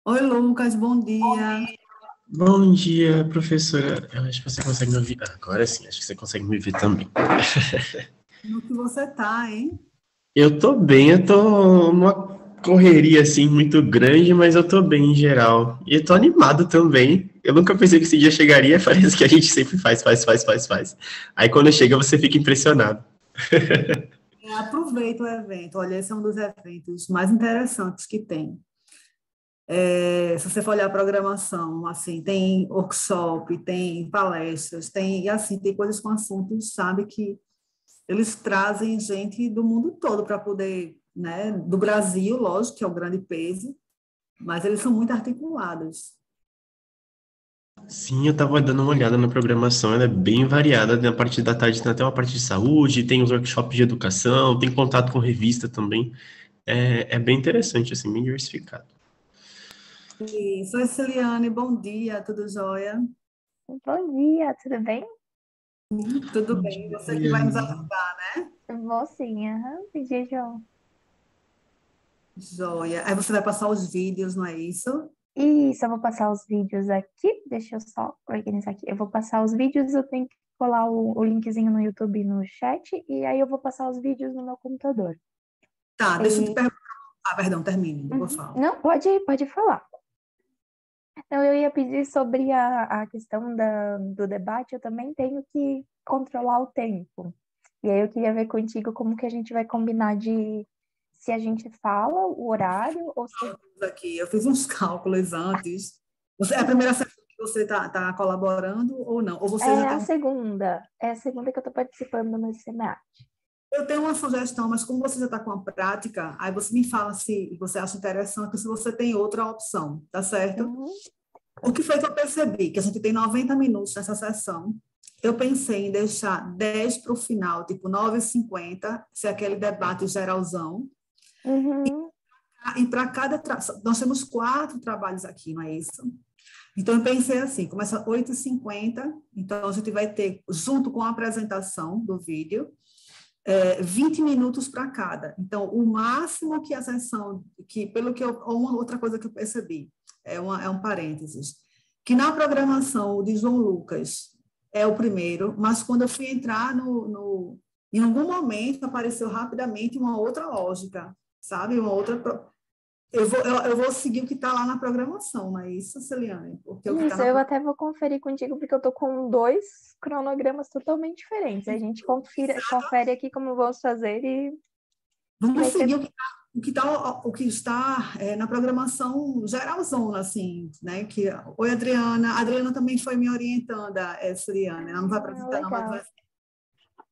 Oi, Lucas, bom dia. Bom dia, professora. Eu acho que você consegue me ouvir. Agora sim, acho que você consegue me ouvir também. No que você tá, hein? Eu tô bem, eu tô numa correria assim muito grande, mas eu tô bem em geral. E eu tô animado também. Eu nunca pensei que esse dia chegaria, parece que a gente sempre faz. Aí quando chega você fica impressionado. Aproveita o evento. Olha, esse é um dos eventos mais interessantes que tem. Se você for olhar a programação, assim, tem workshop, tem palestras, tem, e assim, tem coisas com assuntos, sabe, que eles trazem gente do mundo todo para poder, né, do Brasil, lógico, que é o grande peso, mas eles são muito articulados. Sim, eu tava dando uma olhada na programação, ela é bem variada. Na parte da tarde tem até uma parte de saúde, tem os workshops de educação, tem contato com revista também. É bem interessante, assim, bem diversificado. Sou Celiane, bom dia, tudo jóia? Bom dia, tudo bem? Tudo Bom bem, você que dia. vai nos ajudar, né? Vou sim, aham, pedi João. Joia. Aí você vai passar os vídeos, não é isso? Isso, eu vou passar os vídeos aqui. Deixa eu só organizar aqui. Eu vou passar os vídeos, eu tenho que colar o linkzinho no YouTube no chat, e aí eu vou passar os vídeos no meu computador. Tá, deixa eu te E, perguntar. Ah, perdão, termine, depois eu falo. não, pode falar. Então, eu ia pedir sobre a questão do debate, eu também tenho que controlar o tempo. E aí eu queria ver contigo como que a gente vai combinar de se a gente fala o horário ou se Aqui, eu fiz uns cálculos antes. É a primeira sessão que você está colaborando ou não? Ou você já tem um... é a segunda que eu estou participando nesse seminário. Eu tenho uma sugestão, mas como você já está com a prática, aí você me fala se você acha interessante, se você tem outra opção, tá certo? Uhum, O que foi que eu percebi? Que a gente tem 90 minutos nessa sessão. Eu pensei em deixar 10 para o final, tipo 9h50, se é aquele debate geralzão. uhum, E para cada. Nós temos 4 trabalhos aqui, não é isso? Então, eu pensei assim: começa 8h50, então a gente vai ter, junto com a apresentação do vídeo, 20 minutos para cada. Então, o máximo que a sessão, que pelo que eu, ou uma outra coisa que eu percebi, é um parênteses, que na programação o de João Lucas é o primeiro, mas quando eu fui entrar em algum momento apareceu rapidamente uma outra lógica, sabe? Uma outra. Eu vou seguir o que está lá na programação, não é isso, Celiane? Porque o que está Isso, na eu até vou conferir contigo, porque eu tô com dois cronogramas totalmente diferentes. A gente confere aqui como vamos fazer e Vamos vai seguir ser. o que está na programação geralzona, assim, né? Oi, Adriana. A Adriana também foi me orientando, Celiane. Ela não vai Ah, apresentar, não, mas vai.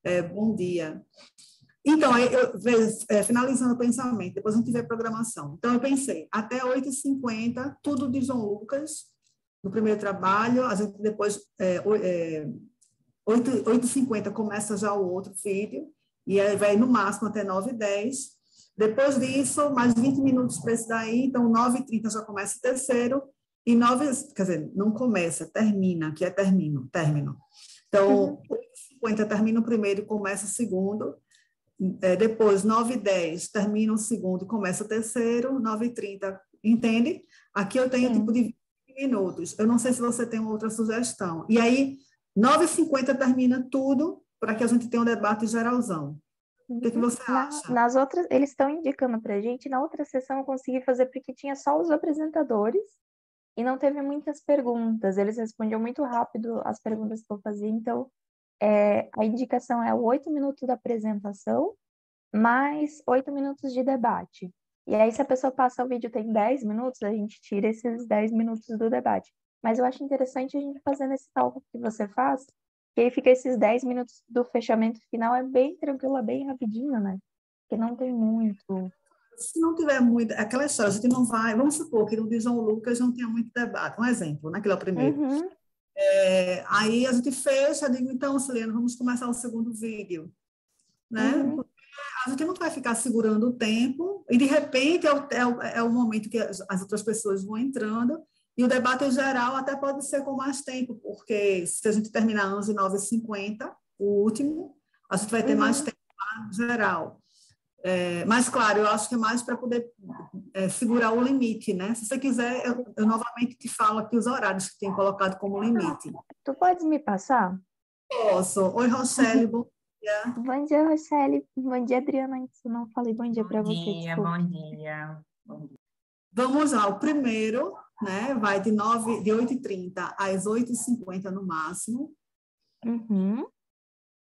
legal. Bom dia. Então, finalizando o pensamento, depois a gente vê a programação. Então, eu pensei, até 8h50, tudo de João Lucas, no primeiro trabalho, a gente depois, 8h50 começa já o outro vídeo, e aí vai no máximo até 9h10. Depois disso, mais 20 minutos para esse daí, então 9h30 já começa o terceiro, e 9, quer dizer, não começa, termina, que é término. Uhum, Então, 8h50 termina o primeiro e começa o segundo, depois 9h10 termina o segundo e começa o terceiro, 9h30, entende? Aqui eu tenho tipo sim. de 20 minutos, eu não sei se você tem outra sugestão. E aí, 9h50 termina tudo para que a gente tenha um debate geralzão. O que Uhum. você acha? Nas outras, eles estão indicando pra gente, na outra sessão eu consegui fazer porque tinha só os apresentadores e não teve muitas perguntas. Eles respondiam muito rápido as perguntas que eu fazia, então a indicação é o 8 minutos da apresentação mais 8 minutos de debate. E aí, se a pessoa passa o vídeo tem 10 minutos, a gente tira esses 10 minutos do debate. Mas eu acho interessante a gente fazer nesse cálculo que você faz, que aí fica esses 10 minutos do fechamento final, é bem tranquilo, é bem rapidinho, né? Porque não tem muito. Se não tiver muito, aquela história, a gente não vai, vamos supor que no de João Lucas não tenha muito debate, um exemplo, né, que é o primeiro. Uhum, Aí a gente fecha, digo, então, Celena, vamos começar o segundo vídeo, né? uhum, A gente não vai ficar segurando o tempo, e de repente é o momento que as outras pessoas vão entrando, e o debate em geral até pode ser com mais tempo, porque se a gente terminar 11h 9h50, o último, a gente vai ter mais uhum. tempo lá, geral. Mas, claro, eu acho que é mais para poder segurar o limite, né? Se você quiser, eu novamente te falo aqui os horários que tem colocado como limite. Tu podes me passar? Posso. Oi, Rochelle, bom dia. Bom dia, Rochelle. Bom dia, Adriana. Eu não falei bom dia para você, desculpa. Bom dia. Vamos lá, o primeiro, né, vai de 8h30 às 8h50 no máximo. Uhum.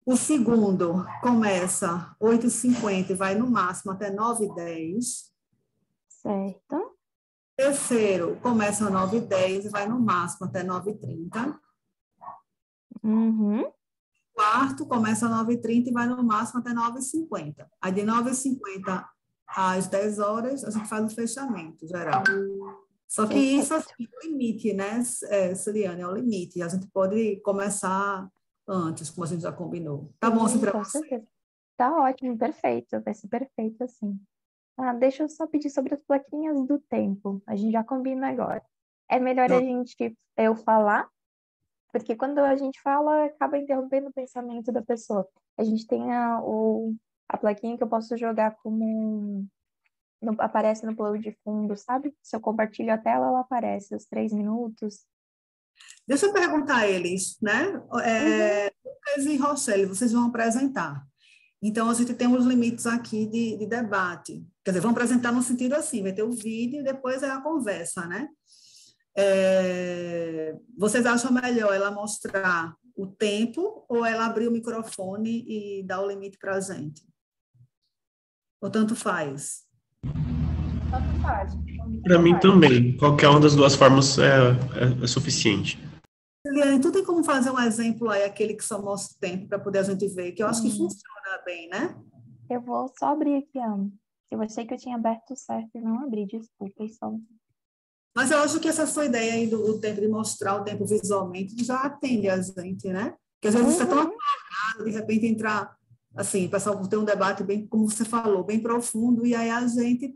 O segundo começa 8h50 e vai no máximo até 9h10. Certo. Terceiro começa às 9h10 e vai no máximo até 9h30. Uhum. Quarto começa às 9h30 e vai no máximo até 9h50. Aí de 9h50 às 10 horas a gente faz o fechamento geral. Só que isso assim, é o limite, né, Celiane? É o limite. A gente pode começar antes, como a gente já combinou. Tá bom assim para Com você? certeza. Tá ótimo, perfeito. Vai ser perfeito assim. Deixa eu só pedir sobre as plaquinhas do tempo. A gente já combina agora. É melhor eu falar, porque quando a gente fala, acaba interrompendo o pensamento da pessoa. A gente tem a plaquinha que eu posso jogar como aparece no plano de fundo, sabe? Se eu compartilho a tela, ela aparece os 3 minutos. Deixa eu perguntar a eles, né? Lucas e Rochelle, vocês vão apresentar. Então, a gente tem os limites aqui de debate. Quer dizer, vão apresentar no sentido assim, vai ter o vídeo e depois é a conversa, né? Vocês acham melhor ela mostrar o tempo ou ela abrir o microfone e dar o limite para a gente? Ou tanto faz? Tanto faz. Para mim também. Qualquer uma das duas formas é suficiente. Eliane, tu tem como fazer um exemplo aí, aquele que só mostra o tempo, para poder a gente ver, que eu acho que funciona bem, né? Eu vou só abrir aqui, eu achei que eu tinha aberto certo e não abri, desculpa, só. Mas eu acho que essa sua ideia aí do tempo, de mostrar o tempo visualmente, já atende a gente, né? Porque às vezes você é tão apagado, de repente entrar, assim, o pessoal tem um debate bem, como você falou, bem profundo, e aí a gente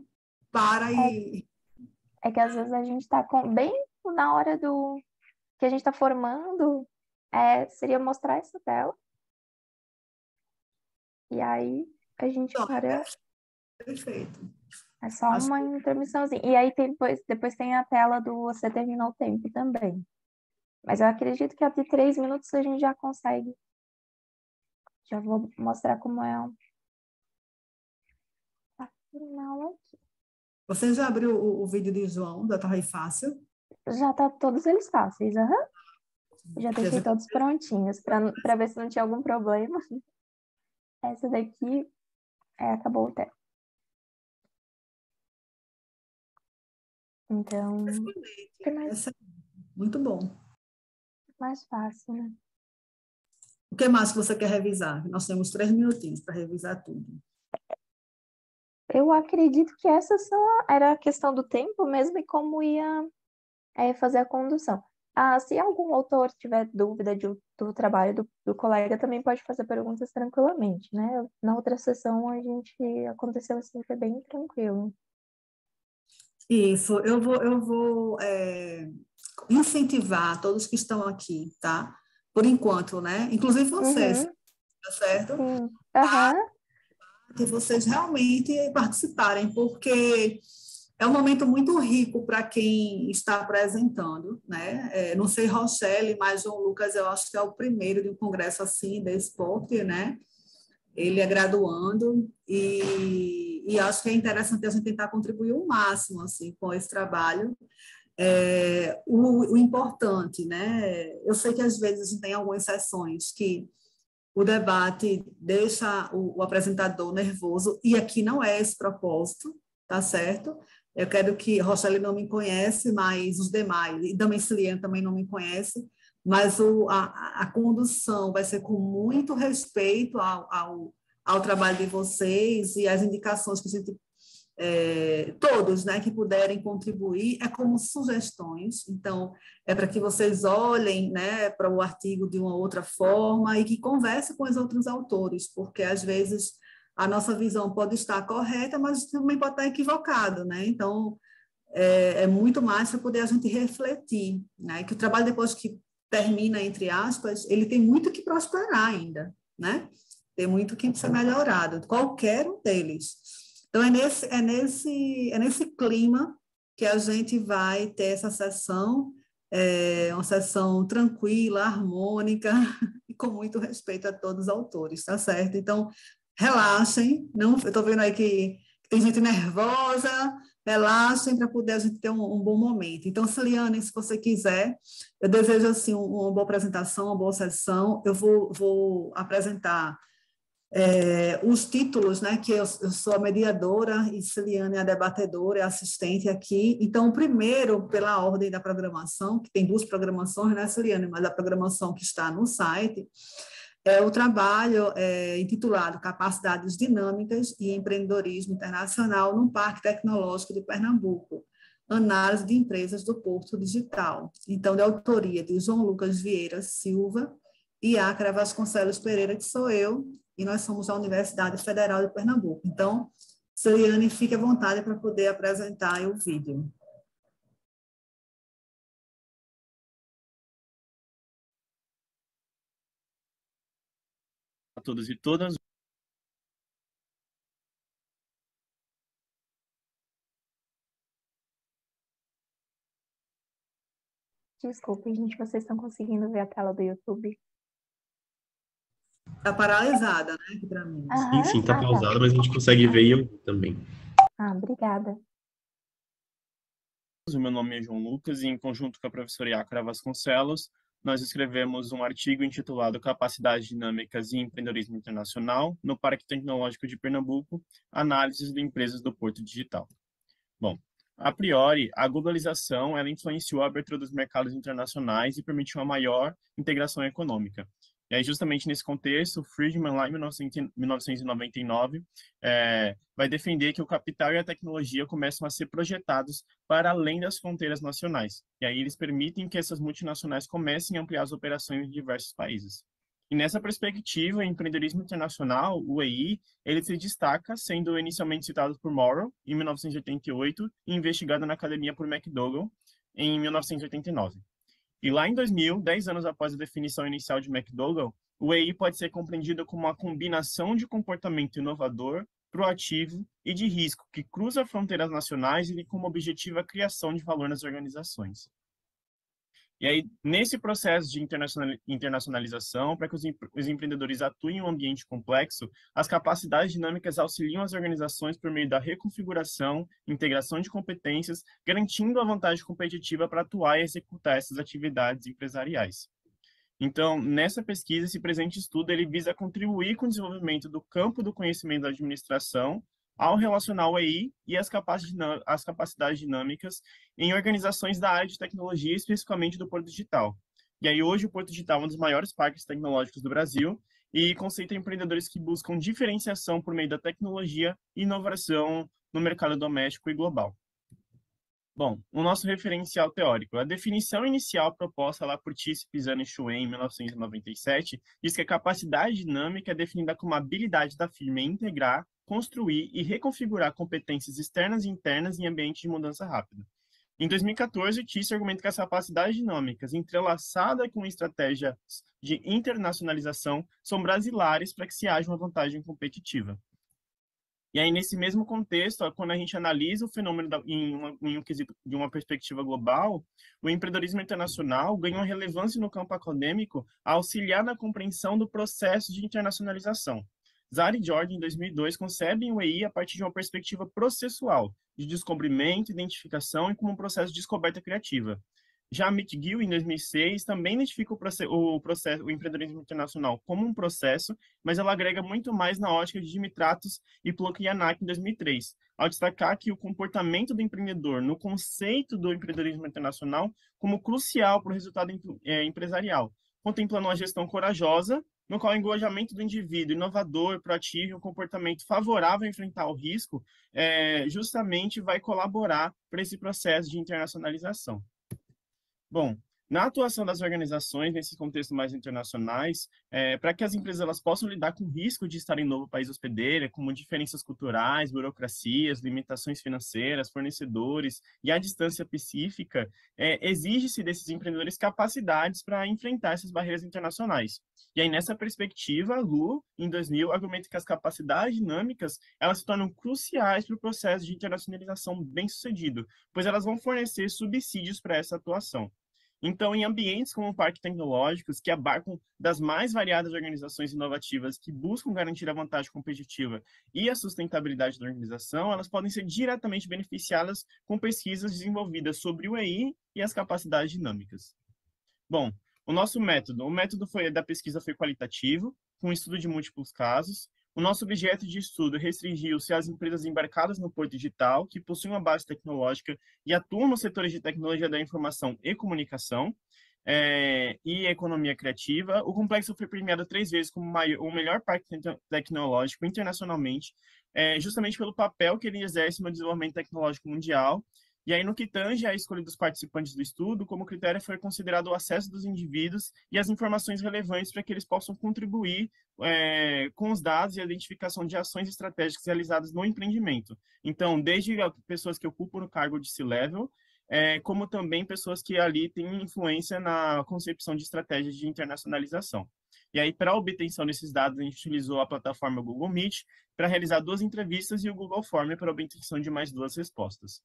para e... É que às vezes a gente está bem na hora do que a gente está formando, seria mostrar essa tela. E aí a gente para. Perfeito. É só uma intermissãozinha. E aí depois tem a tela do você terminou o tempo também. Mas eu acredito que até 3 minutos a gente já consegue. Já vou mostrar como é a final aqui. Você já abriu o vídeo de João, da Torre Fácil? Já tá todos eles fáceis, Já deixei todos prontinhos para ver se não tinha algum problema. Essa daqui acabou o tempo. Então, Muito bom. Mais fácil, né? O que mais que você quer revisar? Nós temos 3 minutinhos para revisar tudo. Eu acredito que essa só era a questão do tempo mesmo e como ia fazer a condução. Se algum autor tiver dúvida do trabalho do colega, também pode fazer perguntas tranquilamente, né? Na outra sessão aconteceu assim, foi bem tranquilo. Isso, eu vou incentivar todos que estão aqui, tá? Por enquanto, né? Inclusive vocês, tá certo? Sim. Que vocês realmente participarem, porque é um momento muito rico para quem está apresentando, né? Não sei, Rochelle, mas João Lucas, eu acho que é o primeiro de um congresso assim, de esporte, né? Ele é graduando e acho que é interessante a gente tentar contribuir o máximo assim, com esse trabalho. O importante, né? Eu sei que às vezes a gente tem algumas sessões que o debate deixa o apresentador nervoso, e aqui não é esse propósito, tá certo? Eu quero que Rochelle não me conhece, mas os demais, e também Celiane também não me conhece, mas a condução vai ser com muito respeito ao trabalho de vocês e as indicações que a gente todos, né, que puderem contribuir, como sugestões. Então, para que vocês olhem, né, para o artigo de uma outra forma e que conversem com os outros autores, porque às vezes a nossa visão pode estar correta, mas também pode estar equivocado, né? Então, é muito mais para poder a gente refletir, né? Que o trabalho, depois que termina, entre aspas, ele tem muito que prosperar ainda, né? tem muito que ser melhorado, qualquer um deles. Então, é nesse clima que a gente vai ter essa sessão, uma sessão tranquila, harmônica e com muito respeito a todos os autores, tá certo? Então, relaxem, não, eu estou vendo aí que tem gente nervosa, relaxem para poder a gente ter um bom momento. Então, Celiane, se você quiser, eu desejo assim uma boa apresentação, uma boa sessão. Eu vou apresentar os títulos, né, que eu sou a mediadora e Celiane é a debatedora, é a assistente aqui. Então, o primeiro, pela ordem da programação, que tem duas programações, né, Celiane, mas a programação que está no site, é o trabalho intitulado Capacidades Dinâmicas e Empreendedorismo Internacional no Parque Tecnológico de Pernambuco, Análise de Empresas do Porto Digital. Então, de autoria de João Lucas Vieira Silva e Acra Vasconcelos Pereira, que sou eu, e nós somos da Universidade Federal de Pernambuco. Então, Celiane, fique à vontade para poder apresentar o vídeo. A todos e todas. Desculpe, gente, vocês estão conseguindo ver a tela do YouTube? Está paralisada, né, aqui para mim. Sim, sim, tá Tá. pausado, mas a gente consegue ver e eu também. Obrigada. O meu nome é João Lucas e, em conjunto com a professora Iacra Vasconcelos, nós escrevemos um artigo intitulado Capacidades Dinâmicas e Empreendedorismo Internacional no Parque Tecnológico de Pernambuco, Análises de Empresas do Porto Digital. Bom, a priori, a globalização ela influenciou a abertura dos mercados internacionais e permitiu uma maior integração econômica. E aí, justamente nesse contexto, Friedman, lá em 1999, vai defender que o capital e a tecnologia começam a ser projetados para além das fronteiras nacionais. E aí eles permitem que essas multinacionais comecem a ampliar as operações em diversos países. E nessa perspectiva, o empreendedorismo internacional, o EI, ele se destaca, sendo inicialmente citado por Morrow, em 1988, e investigado na academia por McDougall, em 1989. E lá em 2000, 10 anos após a definição inicial de McDougall, o EI pode ser compreendido como uma combinação de comportamento inovador, proativo e de risco que cruza fronteiras nacionais e tem como objetivo a criação de valor nas organizações. E aí, nesse processo de internacionalização, para que os empreendedores atuem em um ambiente complexo, as capacidades dinâmicas auxiliam as organizações por meio da reconfiguração, integração de competências, garantindo a vantagem competitiva para atuar e executar essas atividades empresariais. Então, nessa pesquisa, esse presente estudo ele visa contribuir com o desenvolvimento do campo do conhecimento da administração, ao relacionar o EI e as capacidades dinâmicas em organizações da área de tecnologia, especificamente do Porto Digital. E aí hoje o Porto Digital é um dos maiores parques tecnológicos do Brasil e concentra empreendedores que buscam diferenciação por meio da tecnologia e inovação no mercado doméstico e global. Bom, o nosso referencial teórico. A definição inicial proposta lá por Tice, Pisano e Schuen, em 1997, diz que a capacidade dinâmica é definida como a habilidade da firma em integrar, construir e reconfigurar competências externas e internas em ambiente de mudança rápida. Em 2014, Tice argumenta que as capacidades dinâmicas, entrelaçadas com estratégias de internacionalização, são basilares para que se haja uma vantagem competitiva. E aí, nesse mesmo contexto, quando a gente analisa o fenômeno em um quesito de uma perspectiva global, o empreendedorismo internacional ganha uma relevância no campo acadêmico a auxiliar na compreensão do processo de internacionalização. Zari e Jordan, em 2002, concebem o EI a partir de uma perspectiva processual, de descobrimento, identificação e como um processo de descoberta criativa. Já McGill, em 2006, também identifica o empreendedorismo internacional como um processo, mas ela agrega muito mais na ótica de Dimitratos e Plokyanak, em 2003, ao destacar que o comportamento do empreendedor no conceito do empreendedorismo internacional como crucial para o resultado empresarial, contemplando uma gestão corajosa, no qual o engajamento do indivíduo inovador, proativo e um comportamento favorável a enfrentar o risco, justamente vai colaborar para esse processo de internacionalização. Bom, Na atuação das organizações, nesses contextos mais internacionais, para que as empresas elas possam lidar com o risco de estar em novo país hospedeiro, como diferenças culturais, burocracias, limitações financeiras, fornecedores e a distância pacífica, exige-se desses empreendedores capacidades para enfrentar essas barreiras internacionais. E aí, nessa perspectiva, a Lu, em 2000, argumenta que as capacidades dinâmicas elas se tornam cruciais para o processo de internacionalização bem-sucedido, pois elas vão fornecer subsídios para essa atuação. Então, em ambientes como parques tecnológicos, que abarcam das mais variadas organizações inovativas que buscam garantir a vantagem competitiva e a sustentabilidade da organização, elas podem ser diretamente beneficiadas com pesquisas desenvolvidas sobre o EI e as capacidades dinâmicas. Bom, o método da pesquisa foi qualitativo, com estudo de múltiplos casos. O nosso objeto de estudo restringiu-se às empresas embarcadas no Porto Digital, que possuem uma base tecnológica e atuam nos setores de tecnologia da informação e comunicação e economia criativa. O complexo foi premiado 3 vezes como o melhor parque tecnológico internacionalmente, justamente pelo papel que ele exerce no desenvolvimento tecnológico mundial. E aí, no que tange à escolha dos participantes do estudo, como critério foi considerado o acesso dos indivíduos e as informações relevantes para que eles possam contribuir com os dados e a identificação de ações estratégicas realizadas no empreendimento. Então, desde pessoas que ocupam o cargo de C-Level, como também pessoas que ali têm influência na concepção de estratégias de internacionalização. E aí, para a obtenção desses dados, a gente utilizou a plataforma Google Meet para realizar 2 entrevistas e o Google Form para a obtenção de mais 2 respostas.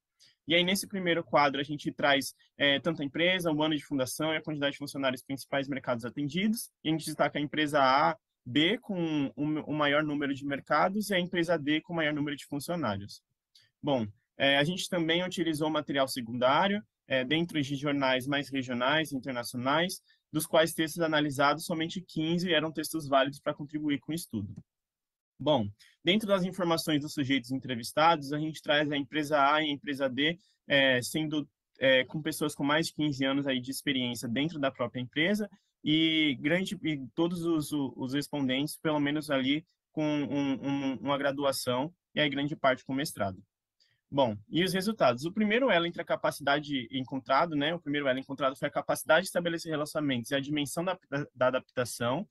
E aí, nesse primeiro quadro, a gente traz tanto a empresa, o ano de fundação e a quantidade de funcionários principais mercados atendidos. E a gente destaca a empresa A, B com o maior número de mercados e a empresa D com o maior número de funcionários. Bom, a gente também utilizou material secundário dentro de jornais mais regionais e internacionais, dos quais textos analisados, somente 15 eram textos válidos para contribuir com o estudo. Bom, dentro das informações dos sujeitos entrevistados, a gente traz a empresa A e a empresa D, sendo com pessoas com mais de 15 anos aí de experiência dentro da própria empresa e todos os respondentes, pelo menos ali, com uma graduação e aí grande parte com mestrado. Bom, e os resultados? O primeiro elo entre a capacidade encontrado, né? O primeiro elo encontrado foi a capacidade de estabelecer relacionamentos e a dimensão da adaptação,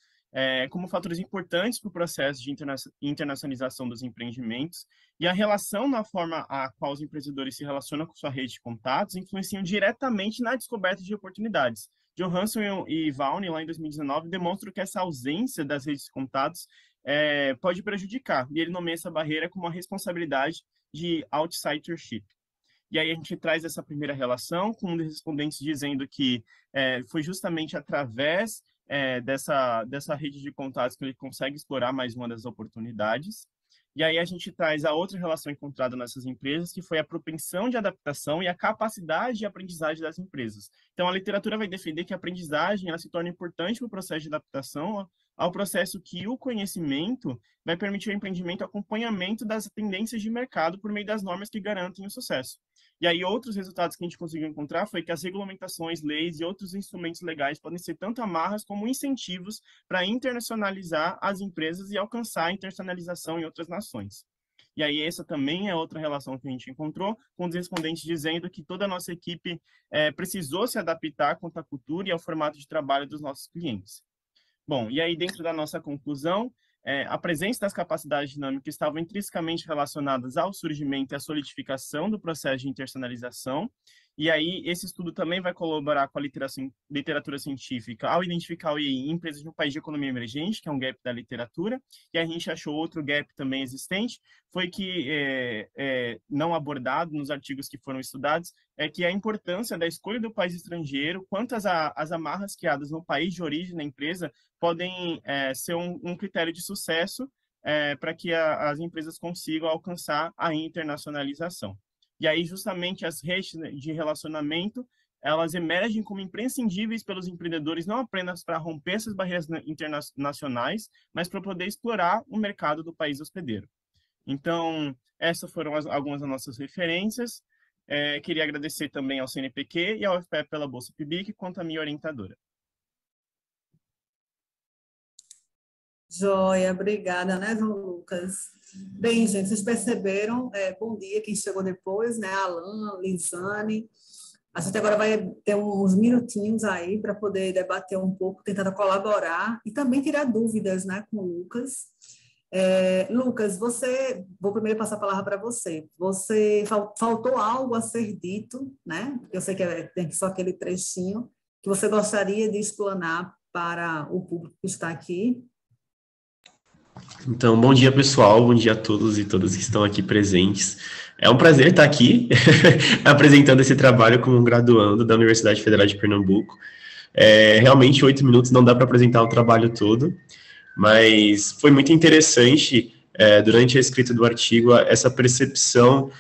como fatores importantes para o processo de internacionalização dos empreendimentos, e a relação na forma a qual os empreendedores se relacionam com sua rede de contatos influenciam diretamente na descoberta de oportunidades. Johansson e Valne, lá em 2019, demonstram que essa ausência das redes de contatos pode prejudicar, e ele nomeia essa barreira como uma responsabilidade de outsidership. E aí a gente traz essa primeira relação com um dos respondentes dizendo que foi justamente através dessa rede de contatos que ele consegue explorar mais uma das oportunidades. E aí a gente traz a outra relação encontrada nessas empresas, que foi a propensão de adaptação e a capacidade de aprendizagem das empresas. Então, a literatura vai defender que a aprendizagem ela se torna importante para o processo de adaptação ao processo que o conhecimento vai permitir o empreendimento e acompanhamento das tendências de mercado por meio das normas que garantem o sucesso. E aí, outros resultados que a gente conseguiu encontrar foi que as regulamentações, leis e outros instrumentos legais podem ser tanto amarras como incentivos para internacionalizar as empresas e alcançar a internacionalização em outras nações. E aí, essa também é outra relação que a gente encontrou, com os respondentes dizendo que toda a nossa equipe precisou se adaptar quanto à cultura e ao formato de trabalho dos nossos clientes. Bom, e aí, dentro da nossa conclusão, a presença das capacidades dinâmicas estavam intrinsecamente relacionadas ao surgimento e à solidificação do processo de internacionalização. E aí, esse estudo também vai colaborar com a literatura científica ao identificar o IEI em empresas de um país de economia emergente, que é um gap da literatura. E a gente achou outro gap também existente, foi que, não abordado nos artigos que foram estudados, é que a importância da escolha do país estrangeiro, quanto às amarras criadas no país de origem da empresa, podem ser um critério de sucesso para que as empresas consigam alcançar a internacionalização. E aí, justamente, as redes de relacionamento, elas emergem como imprescindíveis pelos empreendedores, não apenas para romper essas barreiras internacionais, mas para poder explorar o mercado do país hospedeiro. Então, essas foram algumas das nossas referências. Queria agradecer também ao CNPq e ao UFPE pela Bolsa PIBIC, quanto à minha orientadora. Joia, obrigada, né, João Lucas? Bem, gente, vocês perceberam, bom dia quem chegou depois, né, Alan, Lisane, A gente agora vai ter uns minutinhos aí para poder debater um pouco, tentando colaborar e também tirar dúvidas, né, com o Lucas. Lucas, vou primeiro passar a palavra para você. Faltou algo a ser dito, né? Eu sei que tem só aquele trechinho que você gostaria de explanar para o público que está aqui. Então, bom dia, pessoal. Bom dia a todos e todas que estão aqui presentes. É um prazer estar aqui apresentando esse trabalho como um graduando da Universidade Federal de Pernambuco. Realmente, 8 minutos não dá para apresentar o trabalho todo, mas foi muito interessante, durante a escrita do artigo, essa percepção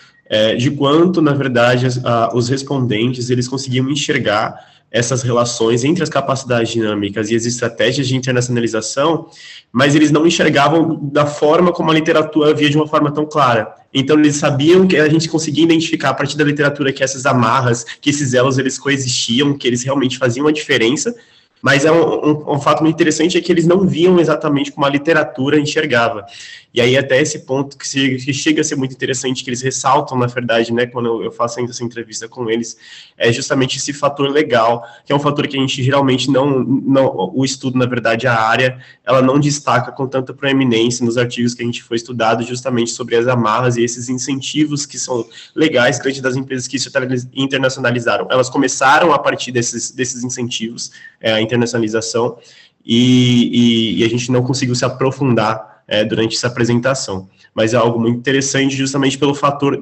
de quanto, na verdade, os respondentes eles conseguiam enxergar essas relações entre as capacidades dinâmicas e as estratégias de internacionalização, mas eles não enxergavam da forma como a literatura via de uma forma tão clara. Então, eles sabiam que a gente conseguia identificar a partir da literatura que essas amarras, que esses elos, eles coexistiam, que eles realmente faziam a diferença, mas um fato muito interessante é que eles não viam exatamente como a literatura enxergava. E aí até esse ponto que chega a ser muito interessante, que eles ressaltam, na verdade, né, quando eu faço essa entrevista com eles, é justamente esse fator legal, que é um fator que a gente geralmente o estudo, na verdade, a área, ela não destaca com tanta proeminência nos artigos que a gente foi estudado, justamente sobre as amarras e esses incentivos que são legais diante das empresas que se internacionalizaram. Elas começaram a partir desses incentivos, a internacionalização, e a gente não conseguiu se aprofundar durante essa apresentação, mas é algo muito interessante justamente pelo fator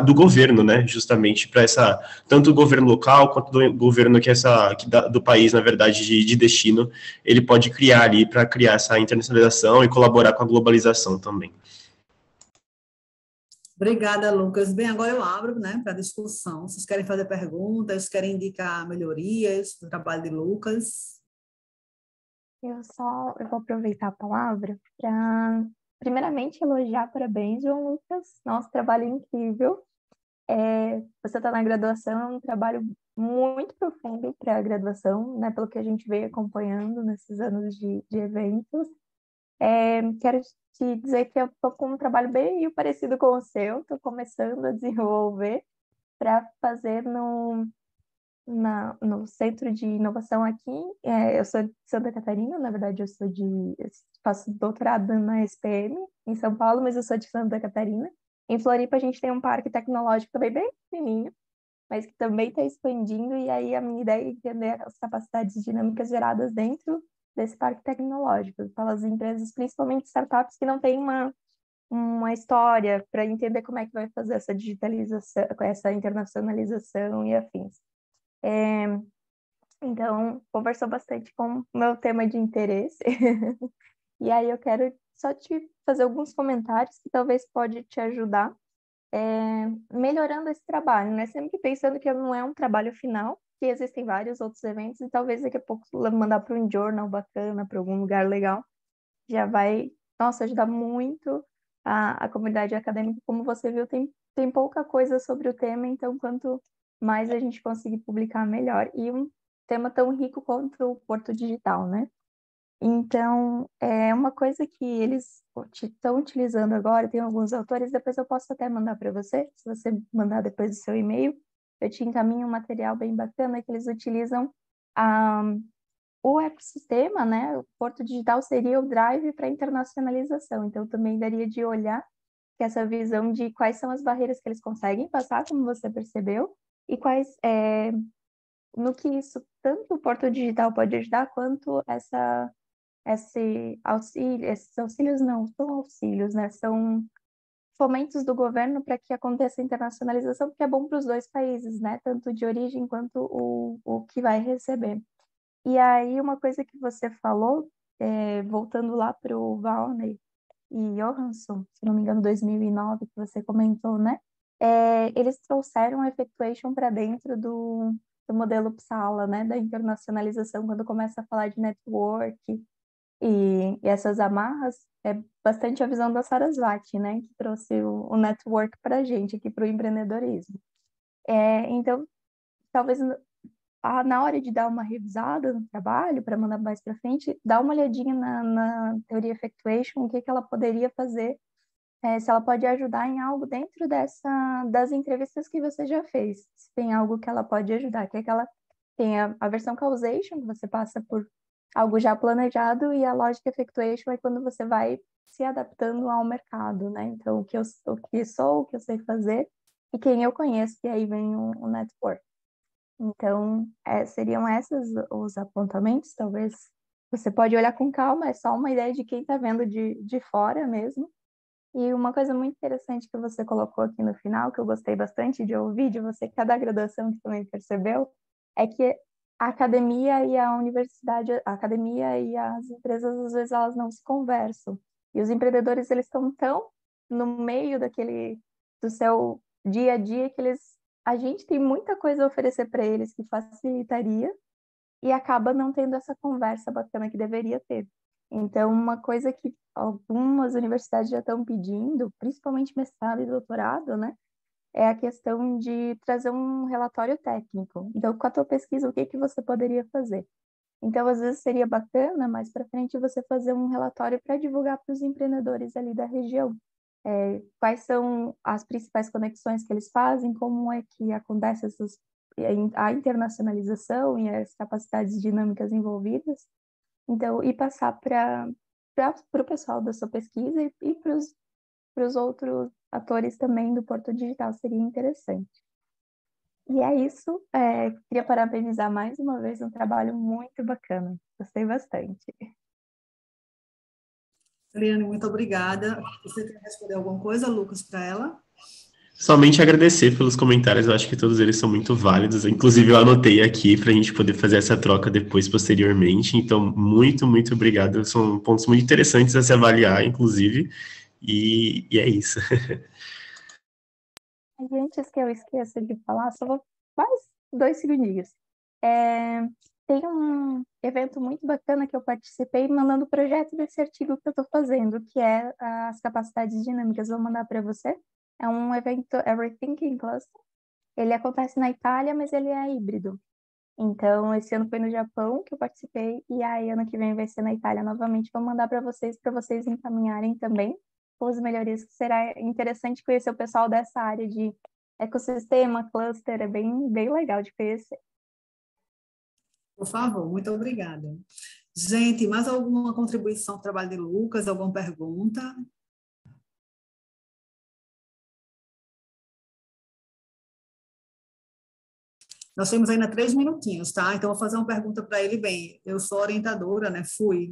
do governo, né, justamente para tanto o governo local quanto do governo do país, na verdade, de destino, ele pode criar ali para criar essa internacionalização e colaborar com a globalização também. Obrigada, Lucas. Bem, agora eu abro, né, para discussão. Vocês querem fazer perguntas, querem indicar melhorias do trabalho de Lucas? Eu vou aproveitar a palavra para, primeiramente, elogiar, parabéns, João Lucas. Nosso trabalho é incrível. Você está na graduação, é um trabalho muito profundo para a graduação, né, pelo que a gente veio acompanhando nesses anos de eventos. Quero te dizer que eu estou com um trabalho bem parecido com o seu, estou começando a desenvolver para fazer no Centro de Inovação aqui. Eu sou de Santa Catarina, na verdade eu faço doutorado na SPM em São Paulo, mas eu sou de Santa Catarina. Em Floripa a gente tem um parque tecnológico também bem pequenininho, mas que também está expandindo, e aí a minha ideia é entender as capacidades dinâmicas geradas dentro desse parque tecnológico, pelas empresas, principalmente startups que não têm uma história para entender como é que vai fazer essa digitalização, essa internacionalização e afins. Então, conversou bastante com o meu tema de interesse. E aí eu quero só te fazer alguns comentários que talvez pode te ajudar melhorando esse trabalho, né? Sempre pensando que não é um trabalho final, que existem vários outros eventos, e talvez daqui a pouco mandar para um journal bacana, para algum lugar legal, já vai, nossa, ajudar muito a comunidade acadêmica. Como você viu, tem pouca coisa sobre o tema, então quanto mais a gente conseguir publicar, melhor. E um tema tão rico quanto o Porto Digital, né? Então, é uma coisa que eles estão utilizando agora, tem alguns autores, depois eu posso até mandar para você, se você mandar depois do seu e-mail, eu te encaminho um material bem bacana que eles utilizam o ecossistema, né? O Porto Digital seria o drive para a internacionalização, então também daria de olhar que essa visão de quais são as barreiras que eles conseguem passar, como você percebeu, e no que isso, tanto o Porto Digital pode ajudar, quanto esses auxílios não são auxílios, né? São fomentos do governo para que aconteça a internacionalização, porque é bom para os dois países, né? Tanto de origem quanto o que vai receber. E aí, uma coisa que você falou, voltando lá para o Valney e Johansson, se não me engano, 2009, que você comentou, né? Eles trouxeram a effectuation para dentro do modelo Uppsala, né? Da internacionalização, quando começa a falar de network e essas amarras, é bastante a visão da Sarasvati, né? Que trouxe o network para a gente aqui, para o empreendedorismo. Então, talvez na hora de dar uma revisada no trabalho, para mandar mais para frente, dá uma olhadinha na teoria effectuation, o que ela poderia fazer se ela pode ajudar em algo dentro das entrevistas que você já fez. Se tem algo que ela pode ajudar, que é que ela tem a versão causation, que você passa por algo já planejado, e a logic effectuation é quando você vai se adaptando ao mercado, né? Então, o que sou, o que eu sei fazer, e quem eu conheço, e aí vem o network. Então, seriam esses os apontamentos, talvez você pode olhar com calma, é só uma ideia de quem está vendo de fora mesmo. E uma coisa muito interessante que você colocou aqui no final, que eu gostei bastante de ouvir, de você que é da graduação que também percebeu, é que a academia e a universidade, a academia e as empresas, às vezes, elas não se conversam. E os empreendedores, eles estão tão no meio do seu dia a dia que a gente tem muita coisa a oferecer para eles que facilitaria e acaba não tendo essa conversa bacana que deveria ter. Então, uma coisa que algumas universidades já estão pedindo, principalmente mestrado e doutorado, né, é a questão de trazer um relatório técnico. Então, com a tua pesquisa, o que você poderia fazer? Então, às vezes seria bacana, mais para frente, você fazer um relatório para divulgar para os empreendedores ali da região. Quais são as principais conexões que eles fazem, como é que acontece a internacionalização e as capacidades dinâmicas envolvidas. Então, e passar para o pessoal da sua pesquisa e para os outros atores também do Porto Digital, seria interessante. E é isso, queria parabenizar mais uma vez um trabalho muito bacana, gostei bastante. Eliane, muito obrigada. Você quer responder alguma coisa, Lucas, para ela? Somente agradecer pelos comentários, eu acho que todos eles são muito válidos. Inclusive, eu anotei aqui para a gente poder fazer essa troca depois, posteriormente. Então, muito, muito obrigado. São pontos muito interessantes a se avaliar, inclusive. E é isso. Antes que eu esqueça de falar, só vou mais 2 segundinhos. Tem um evento muito bacana que eu participei mandando o projeto desse artigo que eu estou fazendo, que é as capacidades dinâmicas. Vou mandar para você. É um evento Rethinking Cluster. Ele acontece na Itália, mas ele é híbrido. Então, esse ano foi no Japão que eu participei, e aí ano que vem vai ser na Itália novamente. Vou mandar para vocês encaminharem também com as melhorias, que será interessante conhecer o pessoal dessa área de ecossistema, cluster, é bem, bem legal de conhecer. Por favor, muito obrigada. Gente, mais alguma contribuição ao trabalho de Lucas? Alguma pergunta? Nós temos ainda 3 minutinhos, tá? Então, vou fazer uma pergunta para ele. Bem, eu sou orientadora, né?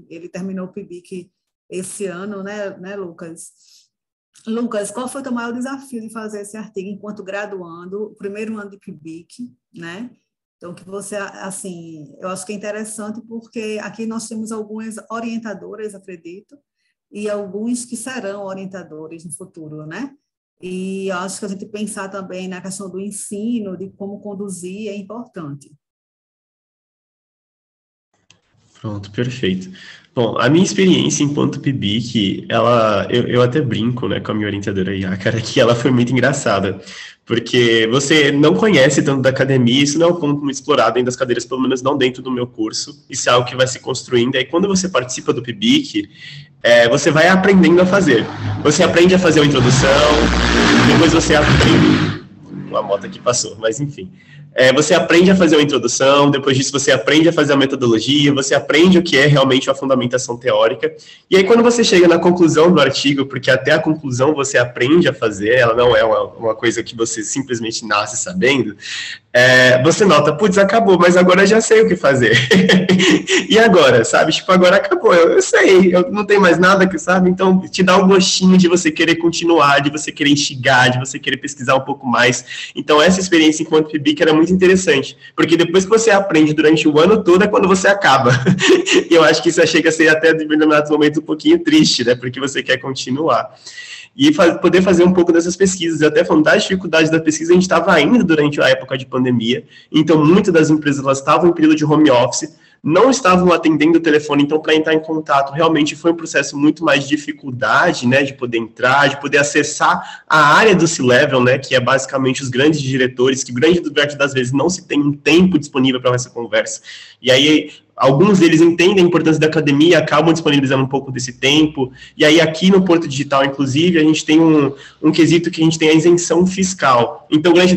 Ele terminou o PIBIC esse ano, né, Lucas? Lucas, qual foi o teu maior desafio de fazer esse artigo enquanto graduando, o primeiro ano de PIBIC, né? Então, que você, assim, eu acho que é interessante porque aqui nós temos algumas orientadoras, acredito, e alguns que serão orientadores no futuro, né? E eu acho que a gente pensar também na questão do ensino, de como conduzir, é importante. Pronto, perfeito. Bom, a minha experiência enquanto PIBIC, eu até brinco, né, com a minha orientadora Yácara, que ela foi muito engraçada, porque você não conhece tanto da academia, isso não é um ponto muito explorado ainda das cadeiras, pelo menos não dentro do meu curso, isso é algo que vai se construindo, e aí quando você participa do PIBIC, você vai aprendendo a fazer. Você aprende a fazer uma introdução, depois você aprende... Uma moto aqui passou, mas enfim... você aprende a fazer uma introdução, depois disso você aprende a fazer a metodologia, você aprende o que é realmente a fundamentação teórica, e aí quando você chega na conclusão do artigo, porque até a conclusão você aprende a fazer, ela não é uma coisa que você simplesmente nasce sabendo, você nota, putz, acabou, mas agora eu já sei o que fazer. E agora, sabe? Tipo, agora acabou, eu sei, eu não tenho mais nada que, sabe? Então, te dá um gostinho de você querer continuar, de você querer instigar, de você querer pesquisar um pouco mais. Então, essa experiência enquanto PIBIC era muito interessante, porque depois que você aprende durante o ano todo é quando você acaba. E eu acho que isso chega a ser até, em determinados momentos, um pouquinho triste, né? Porque você quer continuar. E poder fazer um pouco dessas pesquisas, até falando das dificuldades da pesquisa, a gente estava ainda durante a época de pandemia, então muitas das empresas elas estavam em período de home office, não estavam atendendo o telefone, então para entrar em contato realmente foi um processo muito mais de dificuldade, né, de poder entrar, de poder acessar a área do C-Level, né, que é basicamente os grandes diretores, que grande parte das vezes não se tem um tempo disponível para essa conversa, e aí alguns deles entendem a importância da academia, acabam disponibilizando um pouco desse tempo, e aí aqui no Porto Digital, inclusive, a gente tem um quesito que a gente tem a isenção fiscal. Então, grande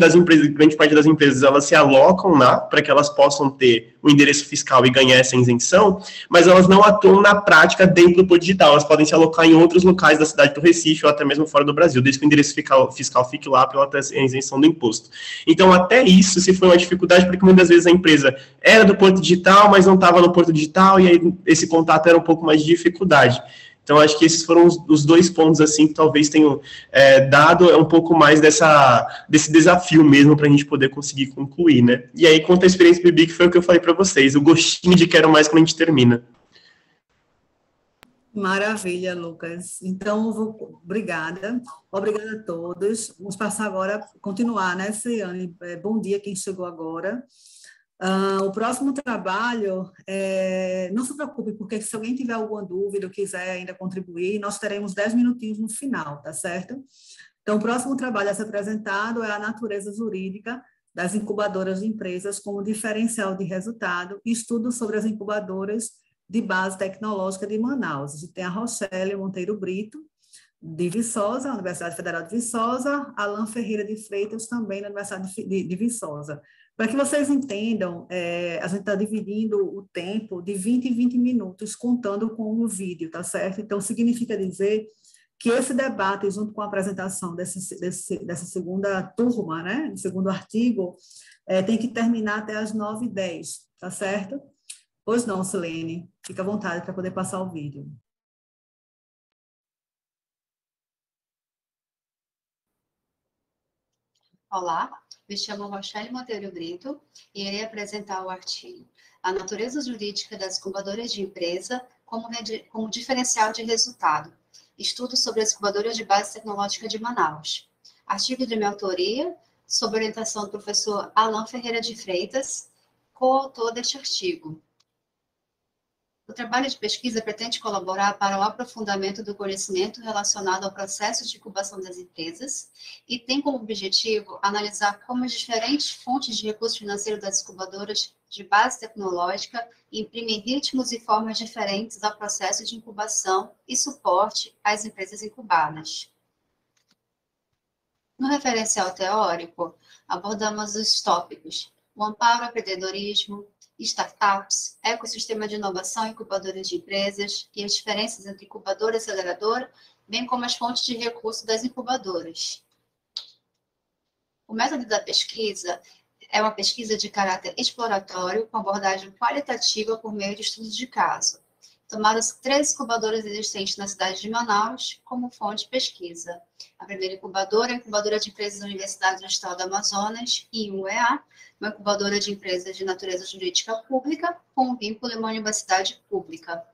parte das empresas, elas se alocam lá para que elas possam ter o endereço fiscal e ganhar essa isenção, mas elas não atuam na prática dentro do Porto Digital, elas podem se alocar em outros locais da cidade do Recife ou até mesmo fora do Brasil, desde que o endereço fiscal fique lá para ela ter a isenção do imposto. Então, até isso se foi uma dificuldade, porque muitas vezes a empresa era do Porto Digital, mas não estava no Porto Digital, e aí esse contato era um pouco mais de dificuldade. Então, acho que esses foram os dois pontos, assim, que talvez tenham dado um pouco mais desse desafio mesmo para a gente poder conseguir concluir, né? E aí, quanto à experiência BB, que foi o que eu falei para vocês, o gostinho de quero mais quando a gente termina. Maravilha, Lucas. Então, obrigada. Obrigada a todos. Vamos passar agora, continuar, né, Ciane? Bom dia quem chegou agora. O próximo trabalho, não se preocupe, porque se alguém tiver alguma dúvida ou quiser ainda contribuir, nós teremos 10 minutinhos no final, tá certo? Então, o próximo trabalho a ser apresentado é a natureza jurídica das incubadoras de empresas como diferencial de resultado, estudo sobre as incubadoras de base tecnológica de Manaus. A gente tem a Rochelle Monteiro Brito, de Viçosa, Universidade Federal de Viçosa, Alan Ferreira de Freitas, também na Universidade de Viçosa. Para que vocês entendam, a gente está dividindo o tempo de 20 em 20 minutos, contando com o vídeo, tá certo? Então, significa dizer que esse debate, junto com a apresentação dessa segunda turma, né, do segundo artigo, tem que terminar até as 9h10, tá certo? Pois não, Silene, fica à vontade para poder passar o vídeo. Olá, me chamo Rochelle Monteiro Brito e irei apresentar o artigo A Natureza Jurídica das Incubadoras de Empresa como Diferencial de Resultado. Estudo sobre as incubadoras de base tecnológica de Manaus. Artigo de minha autoria, sob orientação do professor Alan Ferreira de Freitas, coautor deste artigo. O trabalho de pesquisa pretende colaborar para o aprofundamento do conhecimento relacionado ao processo de incubação das empresas e tem como objetivo analisar como as diferentes fontes de recurso financeiro das incubadoras de base tecnológica imprimem ritmos e formas diferentes ao processo de incubação e suporte às empresas incubadas. No referencial teórico, abordamos os tópicos: o amparo ao empreendedorismo, startups, ecossistema de inovação e incubadoras de empresas e as diferenças entre incubadora e aceleradora, bem como as fontes de recurso das incubadoras. O método da pesquisa é uma pesquisa de caráter exploratório com abordagem qualitativa por meio de estudos de caso. Tomaram-se 3 incubadoras existentes na cidade de Manaus como fonte de pesquisa. A primeira incubadora é a incubadora de empresas da Universidade do Estado do Amazonas, IUEA, uma incubadora de empresas de natureza jurídica pública, com vínculo em uma universidade pública.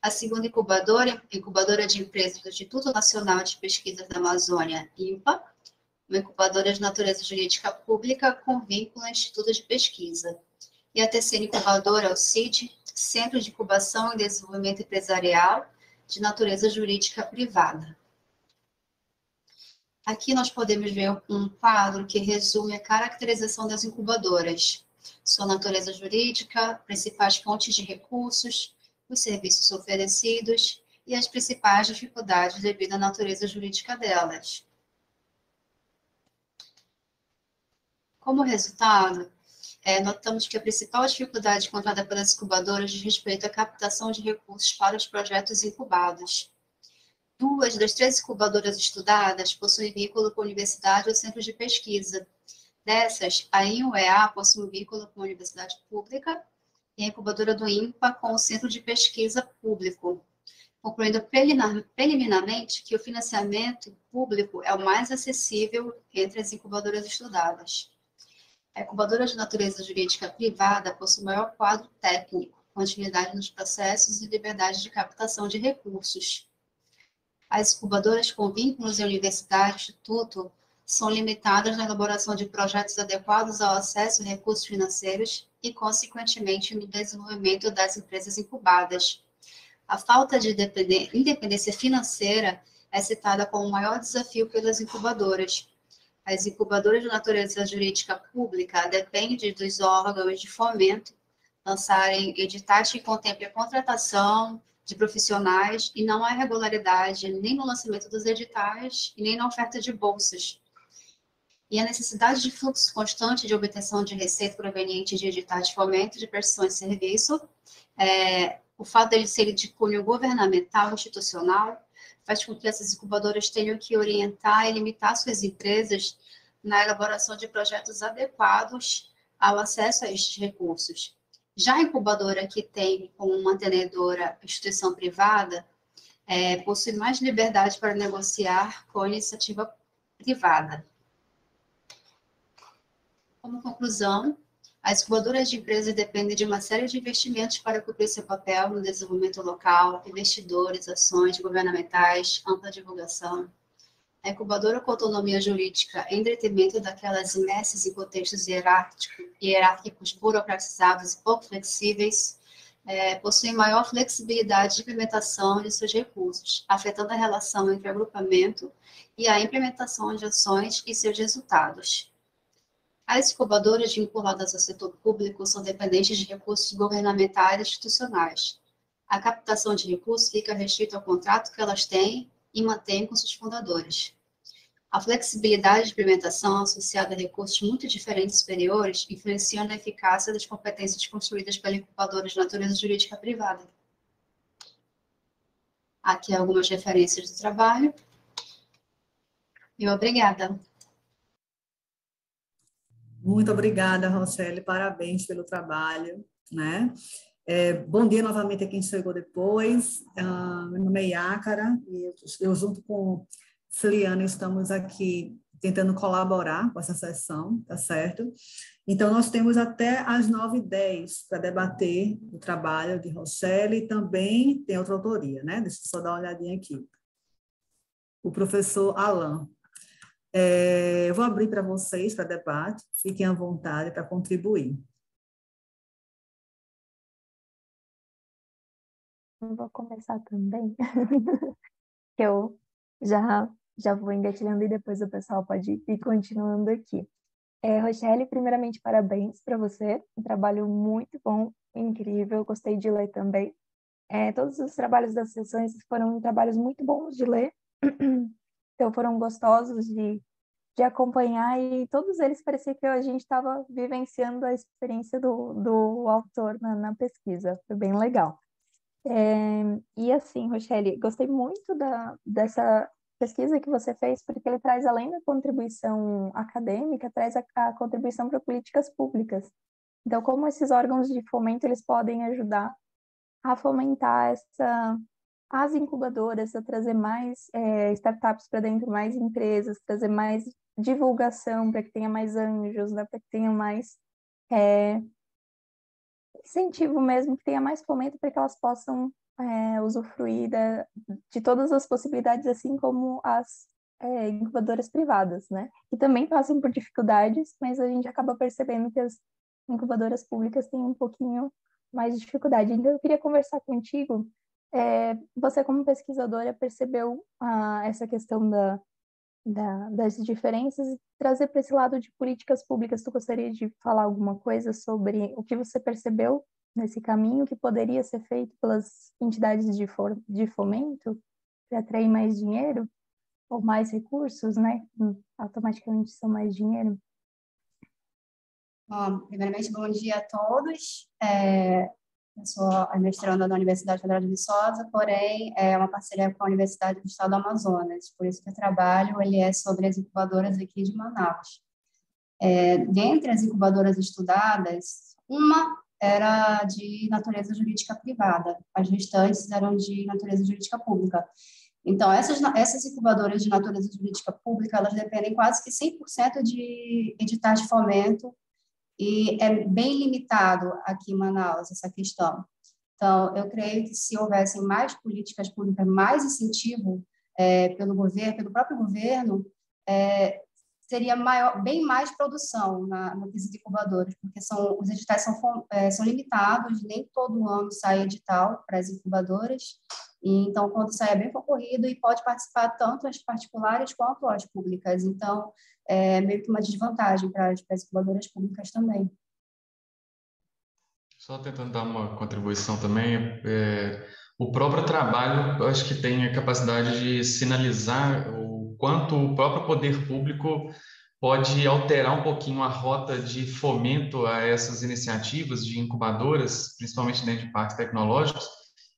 A segunda incubadora de empresas do Instituto Nacional de Pesquisas da Amazônia, INPA, uma incubadora de natureza jurídica pública, com vínculo ao Instituto de Pesquisa. E a terceira incubadora é o CID, Centro de Incubação e Desenvolvimento Empresarial de Natureza Jurídica Privada. Aqui nós podemos ver um quadro que resume a caracterização das incubadoras, sua natureza jurídica, principais fontes de recursos, os serviços oferecidos e as principais dificuldades devido à natureza jurídica delas. Como resultado, notamos que a principal dificuldade encontrada pelas incubadoras diz respeito à captação de recursos para os projetos incubados. 2 das 3 incubadoras estudadas possuem vínculo com a universidade ou centro de pesquisa. Dessas, a IUEA possui um vínculo com a universidade pública e a incubadora do INPA com o centro de pesquisa público, concluindo preliminarmente que o financiamento público é o mais acessível entre as incubadoras estudadas. A incubadora de natureza jurídica privada possui maior quadro técnico, continuidade nos processos e liberdade de captação de recursos. As incubadoras com vínculos em universidade e instituto são limitadas na elaboração de projetos adequados ao acesso a recursos financeiros e, consequentemente, no desenvolvimento das empresas incubadas. A falta de independência financeira é citada como o maior desafio pelas incubadoras. As incubadoras de natureza jurídica pública dependem dos órgãos de fomento lançarem editais que contemplem a contratação de profissionais e não há irregularidade nem no lançamento dos editais e nem na oferta de bolsas. E a necessidade de fluxo constante de obtenção de receita proveniente de editais de fomento de prestações de serviço, o fato deles serem de cunho governamental, institucional, faz com que essas incubadoras tenham que orientar e limitar suas empresas na elaboração de projetos adequados ao acesso a estes recursos. Já a incubadora que tem como mantenedora instituição privada, possui mais liberdade para negociar com a iniciativa privada. Como conclusão, as incubadoras de empresas dependem de uma série de investimentos para cumprir seu papel no desenvolvimento local, investidores, ações governamentais, ampla divulgação. A incubadora com autonomia jurídica, em detrimento daquelas imersas em contextos hierárquicos, burocratizados e pouco flexíveis, possui maior flexibilidade de implementação de seus recursos, afetando a relação entre o agrupamento e a implementação de ações e seus resultados. As incubadoras vinculadas ao setor público são dependentes de recursos governamentais e institucionais. A captação de recursos fica restrita ao contrato que elas têm e mantêm com seus fundadores. A flexibilidade de implementação associada a recursos muito diferentes e superiores influencia na eficácia das competências construídas pela incubadora de natureza jurídica privada. Aqui algumas referências do trabalho. E obrigada. Muito obrigada, Rochelle, parabéns pelo trabalho, né? Bom dia novamente a quem chegou depois. Meu nome é Iácara e eu junto com Celiane estamos aqui tentando colaborar com essa sessão, tá certo? Então, nós temos até às 9h10 para debater o trabalho de Rochelle e também tem outra autoria, né? Deixa eu só dar uma olhadinha aqui. O professor Alain. Eu vou abrir para vocês, para debate, fiquem à vontade para contribuir. Eu vou começar também, que eu já vou engatilhando e depois o pessoal pode ir continuando aqui. Rochelle, primeiramente, parabéns para você, um trabalho muito bom, incrível, gostei de ler também. Todos os trabalhos das sessões foram trabalhos muito bons de ler, então foram gostosos de acompanhar e todos eles parecia que a gente estava vivenciando a experiência do autor na pesquisa, foi bem legal. E assim, Rochelle, gostei muito dessa pesquisa que você fez, porque ele traz, além da contribuição acadêmica, traz a contribuição para políticas públicas. Então, como esses órgãos de fomento, eles podem ajudar a fomentar as incubadoras, a trazer mais startups para dentro, mais empresas, trazer mais divulgação para que tenha mais anjos, né, para que tenha mais incentivo mesmo, que tenha mais fomento para que elas possam usufruir de todas as possibilidades, assim como as incubadoras privadas, né? Que também passam por dificuldades, mas a gente acaba percebendo que as incubadoras públicas têm um pouquinho mais de dificuldade. Então, eu queria conversar contigo. Você, como pesquisadora, percebeu essa questão das diferenças e trazer para esse lado de políticas públicas. Tu gostaria de falar alguma coisa sobre o que você percebeu nesse caminho que poderia ser feito pelas entidades de fomento para atrair mais dinheiro ou mais recursos, né? Automaticamente são mais dinheiro. Bom, primeiramente, bom dia a todos. Eu sou a mestranda da Universidade Federal de Viçosa, porém é uma parceria com a Universidade do Estado do Amazonas, por isso que o trabalho ele é sobre as incubadoras aqui de Manaus. Dentre as incubadoras estudadas, uma era de natureza jurídica privada, as restantes eram de natureza jurídica pública. Então, essas incubadoras de natureza jurídica pública, elas dependem quase que 100% de editais de fomento, e é bem limitado aqui em Manaus essa questão. Então, eu creio que se houvessem mais políticas públicas, mais incentivo pelo próprio governo, seria bem mais produção no quesito de incubadoras, porque os editais são limitados, nem todo ano sai edital para as incubadoras, e então, quando sai é bem concorrido e pode participar tanto as particulares quanto as públicas. Então, é meio que uma desvantagem para as incubadoras públicas também. Só tentando dar uma contribuição também, o próprio trabalho, eu acho que tem a capacidade de sinalizar o quanto o próprio poder público pode alterar um pouquinho a rota de fomento a essas iniciativas de incubadoras, principalmente dentro de parques tecnológicos,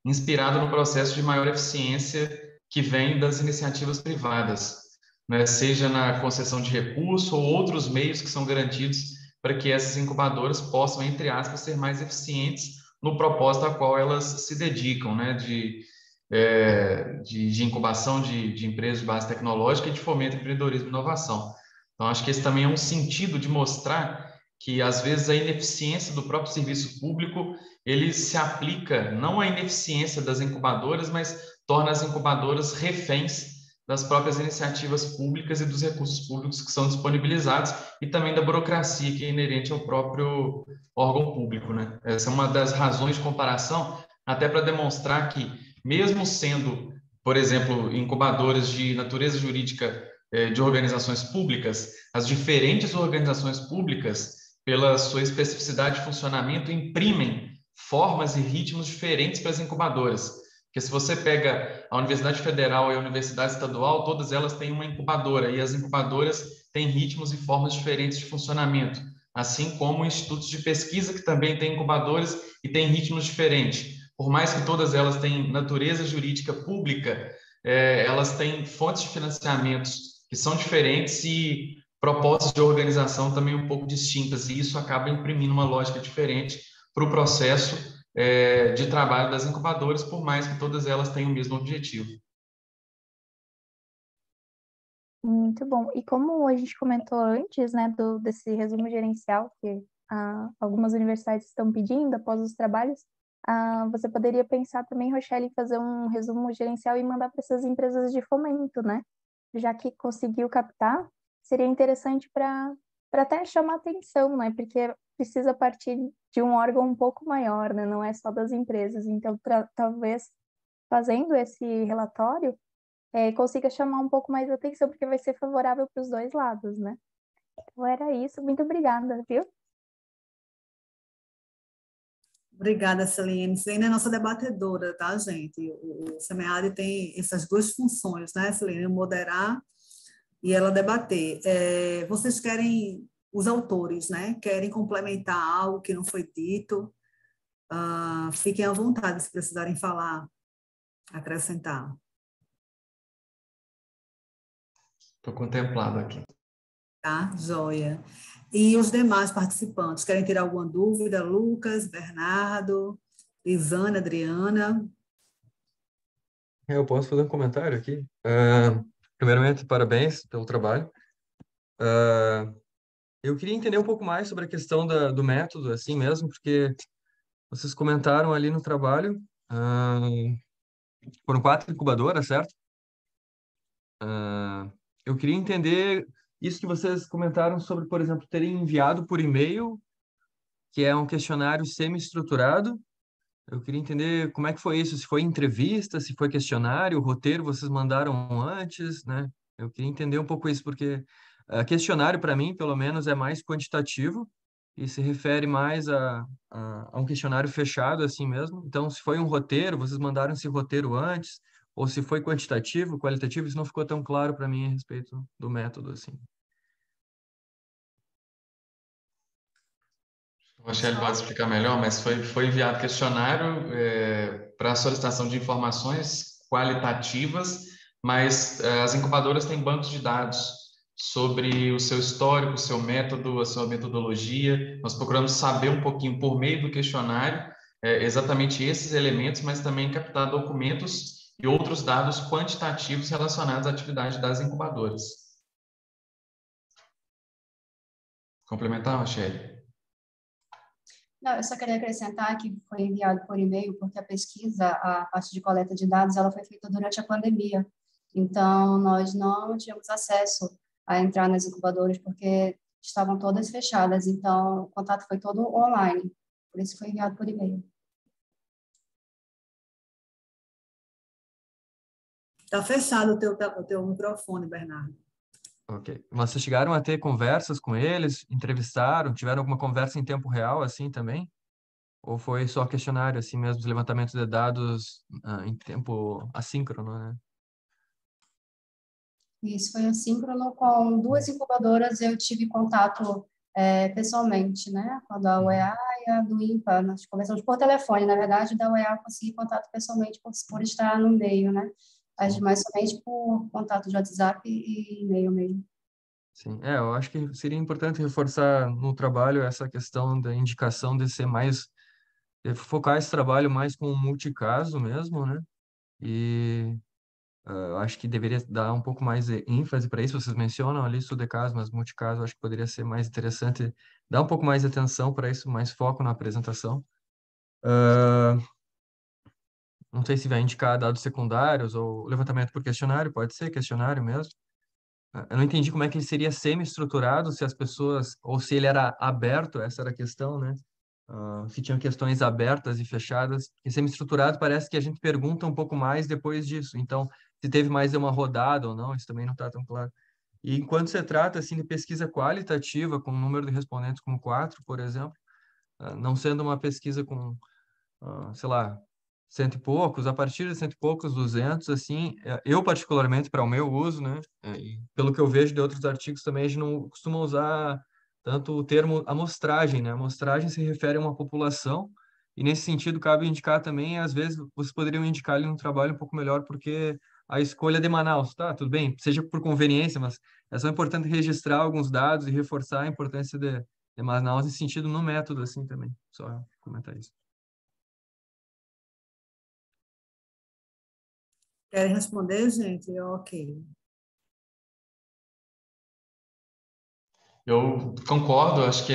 inspirado no processo de maior eficiência que vem das iniciativas privadas, né? Seja na concessão de recurso ou outros meios que são garantidos para que essas incubadoras possam, entre aspas, ser mais eficientes no propósito a qual elas se dedicam, né? De incubação de empresas de base tecnológica e de fomento ao empreendedorismo e inovação. Então, acho que esse também é um sentido de mostrar que, às vezes, a ineficiência do próprio serviço público, ele se aplica não à ineficiência das incubadoras, mas torna as incubadoras reféns das próprias iniciativas públicas e dos recursos públicos que são disponibilizados e também da burocracia que é inerente ao próprio órgão público, né? Essa é uma das razões de comparação, até para demonstrar que, mesmo sendo, por exemplo, incubadoras de natureza jurídica de organizações públicas, as diferentes organizações públicas, pela sua especificidade de funcionamento, imprimem formas e ritmos diferentes para as incubadoras. Porque se você pega a Universidade Federal e a Universidade Estadual, todas elas têm uma incubadora, e as incubadoras têm ritmos e formas diferentes de funcionamento, assim como institutos de pesquisa que também têm incubadoras e têm ritmos diferentes. Por mais que todas elas tenham natureza jurídica pública, elas têm fontes de financiamentos que são diferentes e propostas de organização também um pouco distintas, e isso acaba imprimindo uma lógica diferente para o processo de trabalho das incubadoras, por mais que todas elas tenham o mesmo objetivo. Muito bom. E como a gente comentou antes, né, desse resumo gerencial que algumas universidades estão pedindo após os trabalhos, você poderia pensar também, Rochelle, em fazer um resumo gerencial e mandar para essas empresas de fomento, né? Já que conseguiu captar, seria interessante para até chamar atenção, né? Porque precisa partir de um órgão um pouco maior, né? Não é só das empresas. Então, talvez fazendo esse relatório, consiga chamar um pouco mais atenção, porque vai ser favorável para os dois lados, né? Então, era isso. Muito obrigada, viu? Obrigada, Celene. Celene é nossa debatedora, tá, gente? O SEMEAD tem essas duas funções, né, Celene? Moderar e ela debater. Vocês querem, os autores, né? Querem complementar algo que não foi dito? Fiquem à vontade se precisarem falar, acrescentar. Estou contemplado aqui. Tá, joia. E os demais participantes, querem ter alguma dúvida? Lucas, Bernardo, Lisana, Adriana? Eu posso fazer um comentário aqui? Primeiramente, parabéns pelo trabalho. Eu queria entender um pouco mais sobre a questão do método, assim mesmo, porque vocês comentaram ali no trabalho, foram 4 incubadoras, certo? Eu queria entender isso que vocês comentaram sobre, por exemplo, terem enviado por e-mail, que é um questionário semi-estruturado. Eu queria entender como é que foi isso, se foi entrevista, se foi questionário, o roteiro vocês mandaram antes, né? Eu queria entender um pouco isso, porque questionário, para mim, pelo menos, é mais quantitativo e se refere mais a um questionário fechado, assim mesmo. Então, se foi um roteiro, vocês mandaram esse roteiro antes, ou se foi quantitativo, qualitativo, isso não ficou tão claro para mim a respeito do método, assim. O Rochelle pode explicar melhor, mas foi enviado questionário para solicitação de informações qualitativas, mas as incubadoras têm bancos de dados sobre o seu histórico, o seu método, a sua metodologia. Nós procuramos saber um pouquinho por meio do questionário exatamente esses elementos, mas também captar documentos e outros dados quantitativos relacionados à atividade das incubadoras. Complementar, Rochelle? Não, eu só queria acrescentar que foi enviado por e-mail, porque a pesquisa, a parte de coleta de dados, ela foi feita durante a pandemia. Então, nós não tínhamos acesso a entrar nas incubadoras, porque estavam todas fechadas. Então, o contato foi todo online. Por isso foi enviado por e-mail. Está fechado o teu microfone, Bernardo. Ok. Vocês chegaram a ter conversas com eles, entrevistaram, tiveram alguma conversa em tempo real, assim, também? Ou foi só questionário, assim mesmo, de levantamento de dados em tempo assíncrono, né? Isso foi assíncrono com 2 incubadoras, eu tive contato pessoalmente, né? Com a da UEA e a do INPA, nós conversamos por telefone, na verdade, da UEA eu consegui contato pessoalmente por estar no meio, né? Mas somente por contato de WhatsApp e e-mail mesmo. Sim, eu acho que seria importante reforçar no trabalho essa questão da indicação de ser mais, de focar esse trabalho mais com multicaso mesmo, né? E eu acho que deveria dar um pouco mais de ênfase para isso. Vocês mencionam ali estudo de caso, mas multicaso eu acho que poderia ser mais interessante dar um pouco mais de atenção para isso, mais foco na apresentação. Não sei se vai indicar dados secundários ou levantamento por questionário, pode ser questionário mesmo. Eu não entendi como é que ele seria semi-estruturado, se as pessoas, ou se ele era aberto, essa era a questão, né? Se tinham questões abertas e fechadas. E semi-estruturado parece que a gente pergunta um pouco mais depois disso. Então, se teve mais de uma rodada ou não, isso também não está tão claro. E enquanto se trata, assim, de pesquisa qualitativa, com um número de respondentes como 4, por exemplo, não sendo uma pesquisa com sei lá, cento e poucos, a partir de cento e poucos, 200, assim, eu particularmente, para o meu uso, né, e pelo que eu vejo de outros artigos também, a gente não costuma usar tanto o termo amostragem, né, amostragem se refere a uma população, e nesse sentido cabe indicar também, às vezes, vocês poderiam indicar ali um trabalho um pouco melhor, porque a escolha de Manaus, tá, tudo bem, seja por conveniência, mas é só importante registrar alguns dados e reforçar a importância de Manaus nesse sentido no método, assim, também, só comentar isso. Querem responder, gente? Ok. Eu concordo, acho que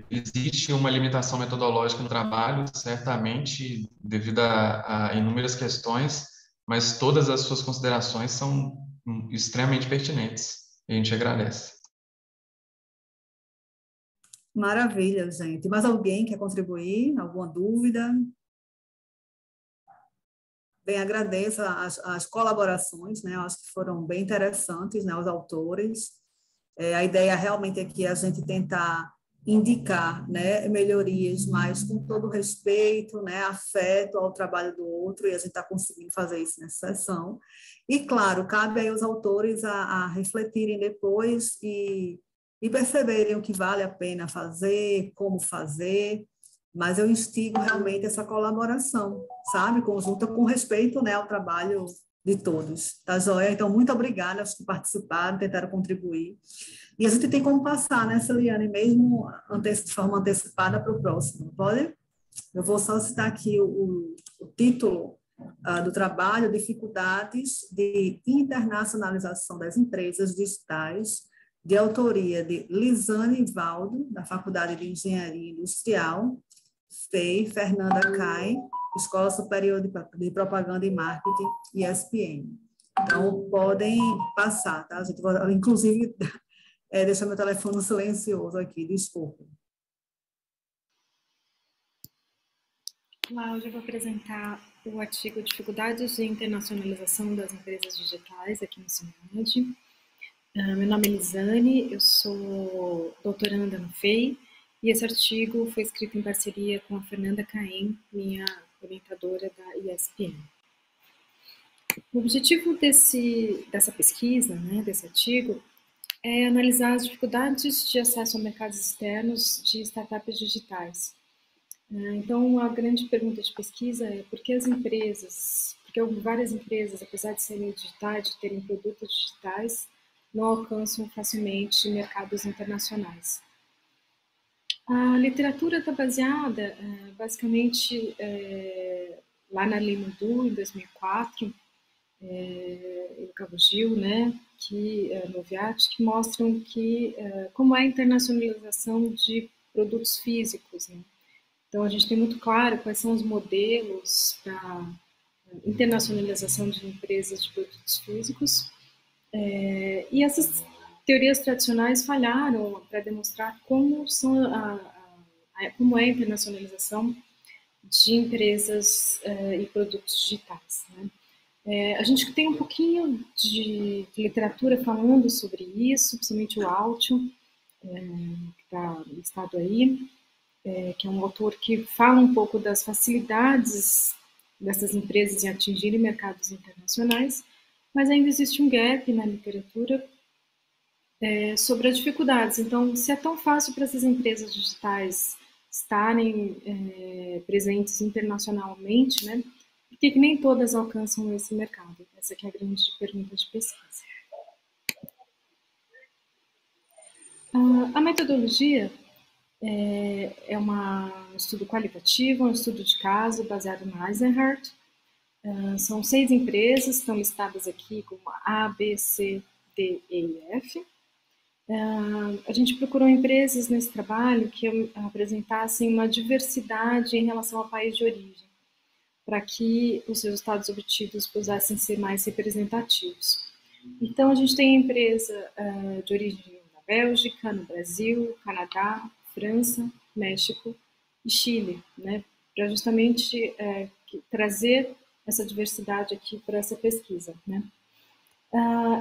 existe uma limitação metodológica no trabalho, certamente devido a inúmeras questões, mas todas as suas considerações são extremamente pertinentes. E a gente agradece. Maravilha, gente. Mais alguém quer contribuir? Alguma dúvida? Bem, agradeço as colaborações, né? Eu acho que foram bem interessantes, né? Os autores. A ideia realmente é que a gente tentar indicar, né, melhorias, mas com todo respeito, né, afeto ao trabalho do outro, e a gente está conseguindo fazer isso nessa sessão. E, claro, cabe aí aos autores a refletirem depois e perceberem o que vale a pena fazer, como fazer, mas eu instigo realmente essa colaboração, sabe, conjunta com respeito, né, ao trabalho de todos, tá joia? Então, muito obrigada aos que participaram, tentaram contribuir. E a gente tem como passar, né, Celiane, mesmo de forma antecipada para o próximo, pode? Eu vou só citar aqui o título do trabalho, Dificuldades de Internacionalização das Empresas Digitais, de autoria de Lisane Valdo, da Faculdade de Engenharia Industrial, FEI, Fernanda Cai, Escola Superior de Propaganda e Marketing, ESPM. Então, podem passar, tá? A gente vai, inclusive, deixar meu telefone silencioso aqui, desculpa. Olá, hoje eu vou apresentar o artigo Dificuldades de Internacionalização das Empresas Digitais aqui no CIMAD. Meu nome é Lisane, eu sou doutoranda no FEI, e esse artigo foi escrito em parceria com a Fernanda Caem, minha orientadora da ESPM. O objetivo dessa pesquisa, né, desse artigo, é analisar as dificuldades de acesso a mercados externos de startups digitais. Então, a grande pergunta de pesquisa é por que várias empresas, apesar de serem digitais, de terem produtos digitais, não alcançam facilmente mercados internacionais. A literatura está baseada, basicamente, lá na Lehman Do, em 2004, e o Cabo Gil, né, Noviati, que mostram como é a internacionalização de produtos físicos, né? Então, a gente tem muito claro quais são os modelos para internacionalização de empresas de produtos físicos, e essas teorias tradicionais falharam para demonstrar como é a internacionalização de empresas e produtos digitais, né? A gente tem um pouquinho de literatura falando sobre isso, principalmente o Altio, que está listado aí, que é um autor que fala um pouco das facilidades dessas empresas em atingirem mercados internacionais, mas ainda existe um gap na literatura sobre as dificuldades. Então, se é tão fácil para essas empresas digitais estarem presentes internacionalmente, né, por que nem todas alcançam esse mercado? Essa que é a grande pergunta de pesquisa. A metodologia é um estudo qualitativo, um estudo de caso baseado na Eisenhardt. São 6 empresas, estão listadas aqui como A, B, C, D, E e F. A gente procurou empresas nesse trabalho que apresentassem uma diversidade em relação ao país de origem, para que os resultados obtidos pudessem ser mais representativos. Então, a gente tem empresa de origem na Bélgica, no Brasil, Canadá, França, México e Chile, né, para justamente trazer essa diversidade aqui para essa pesquisa, né.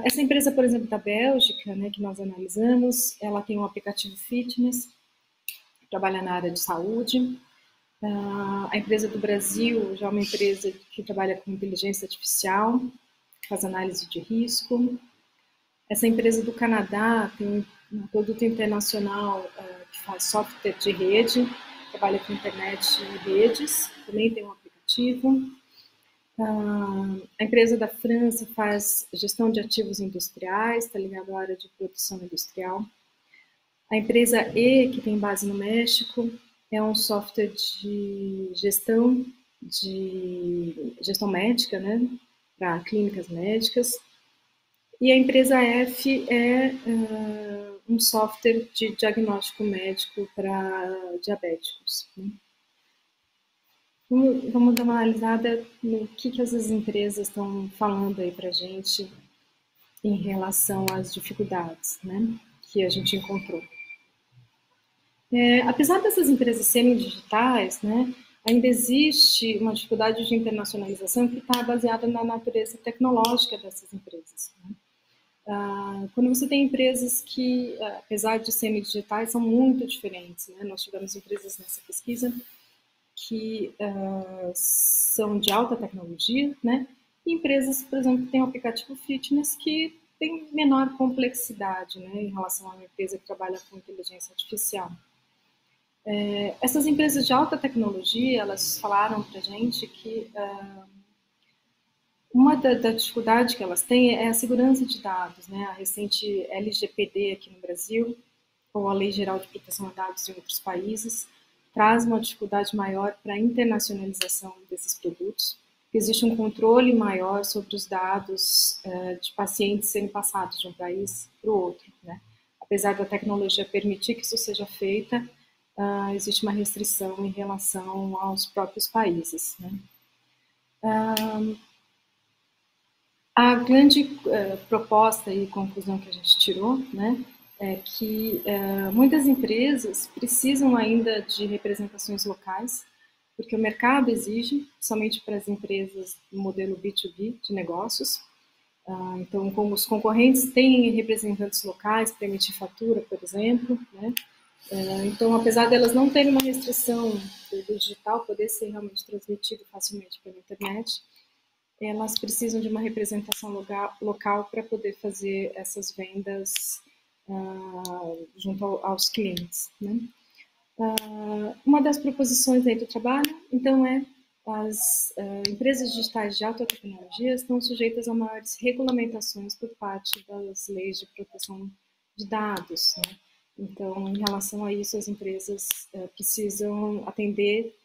Essa empresa, por exemplo, da Bélgica, né, que nós analisamos, ela tem um aplicativo fitness, trabalha na área de saúde. A empresa do Brasil já é uma empresa que trabalha com inteligência artificial, faz análise de risco. Essa empresa do Canadá tem um produto internacional que faz software de rede, trabalha com internet e redes, também tem um aplicativo. A empresa da França faz gestão de ativos industriais, está ligada à área de produção industrial. A empresa E, que tem base no México, é um software de gestão médica, né, para clínicas médicas. E a empresa F é um software de diagnóstico médico para diabéticos, né. Vamos dar uma analisada no que essas empresas estão falando aí para a gente em relação às dificuldades, né, que a gente encontrou. Apesar dessas empresas serem digitais, né, ainda existe uma dificuldade de internacionalização que está baseada na natureza tecnológica dessas empresas, né. Quando você tem empresas que, apesar de serem digitais, são muito diferentes, né. Nós tivemos empresas nessa pesquisa que são de alta tecnologia, né, e empresas, por exemplo, que têm um aplicativo fitness que tem menor complexidade, né, em relação a uma empresa que trabalha com inteligência artificial. Essas empresas de alta tecnologia, elas falaram para a gente que uma da dificuldade que elas têm é a segurança de dados, né, a recente LGPD aqui no Brasil, ou a Lei Geral de Proteção de Dados em outros países, traz uma dificuldade maior para a internacionalização desses produtos. Existe um controle maior sobre os dados de pacientes serem passados de um país para o outro, né? Apesar da tecnologia permitir que isso seja feita, existe uma restrição em relação aos próprios países, né? A grande proposta e conclusão que a gente tirou, né, é que muitas empresas precisam ainda de representações locais, porque o mercado exige, somente para as empresas do modelo B2B de negócios. Então, como os concorrentes têm representantes locais para emitir fatura, por exemplo, né? Então, apesar delas não terem uma restrição do digital poder ser realmente transmitido facilmente pela internet, elas precisam de uma representação local para poder fazer essas vendas junto aos clientes, né? Uma das proposições aí do trabalho, então, as empresas digitais de alta tecnologia estão sujeitas a maiores regulamentações por parte das leis de proteção de dados, né? Então, em relação a isso, as empresas precisam atender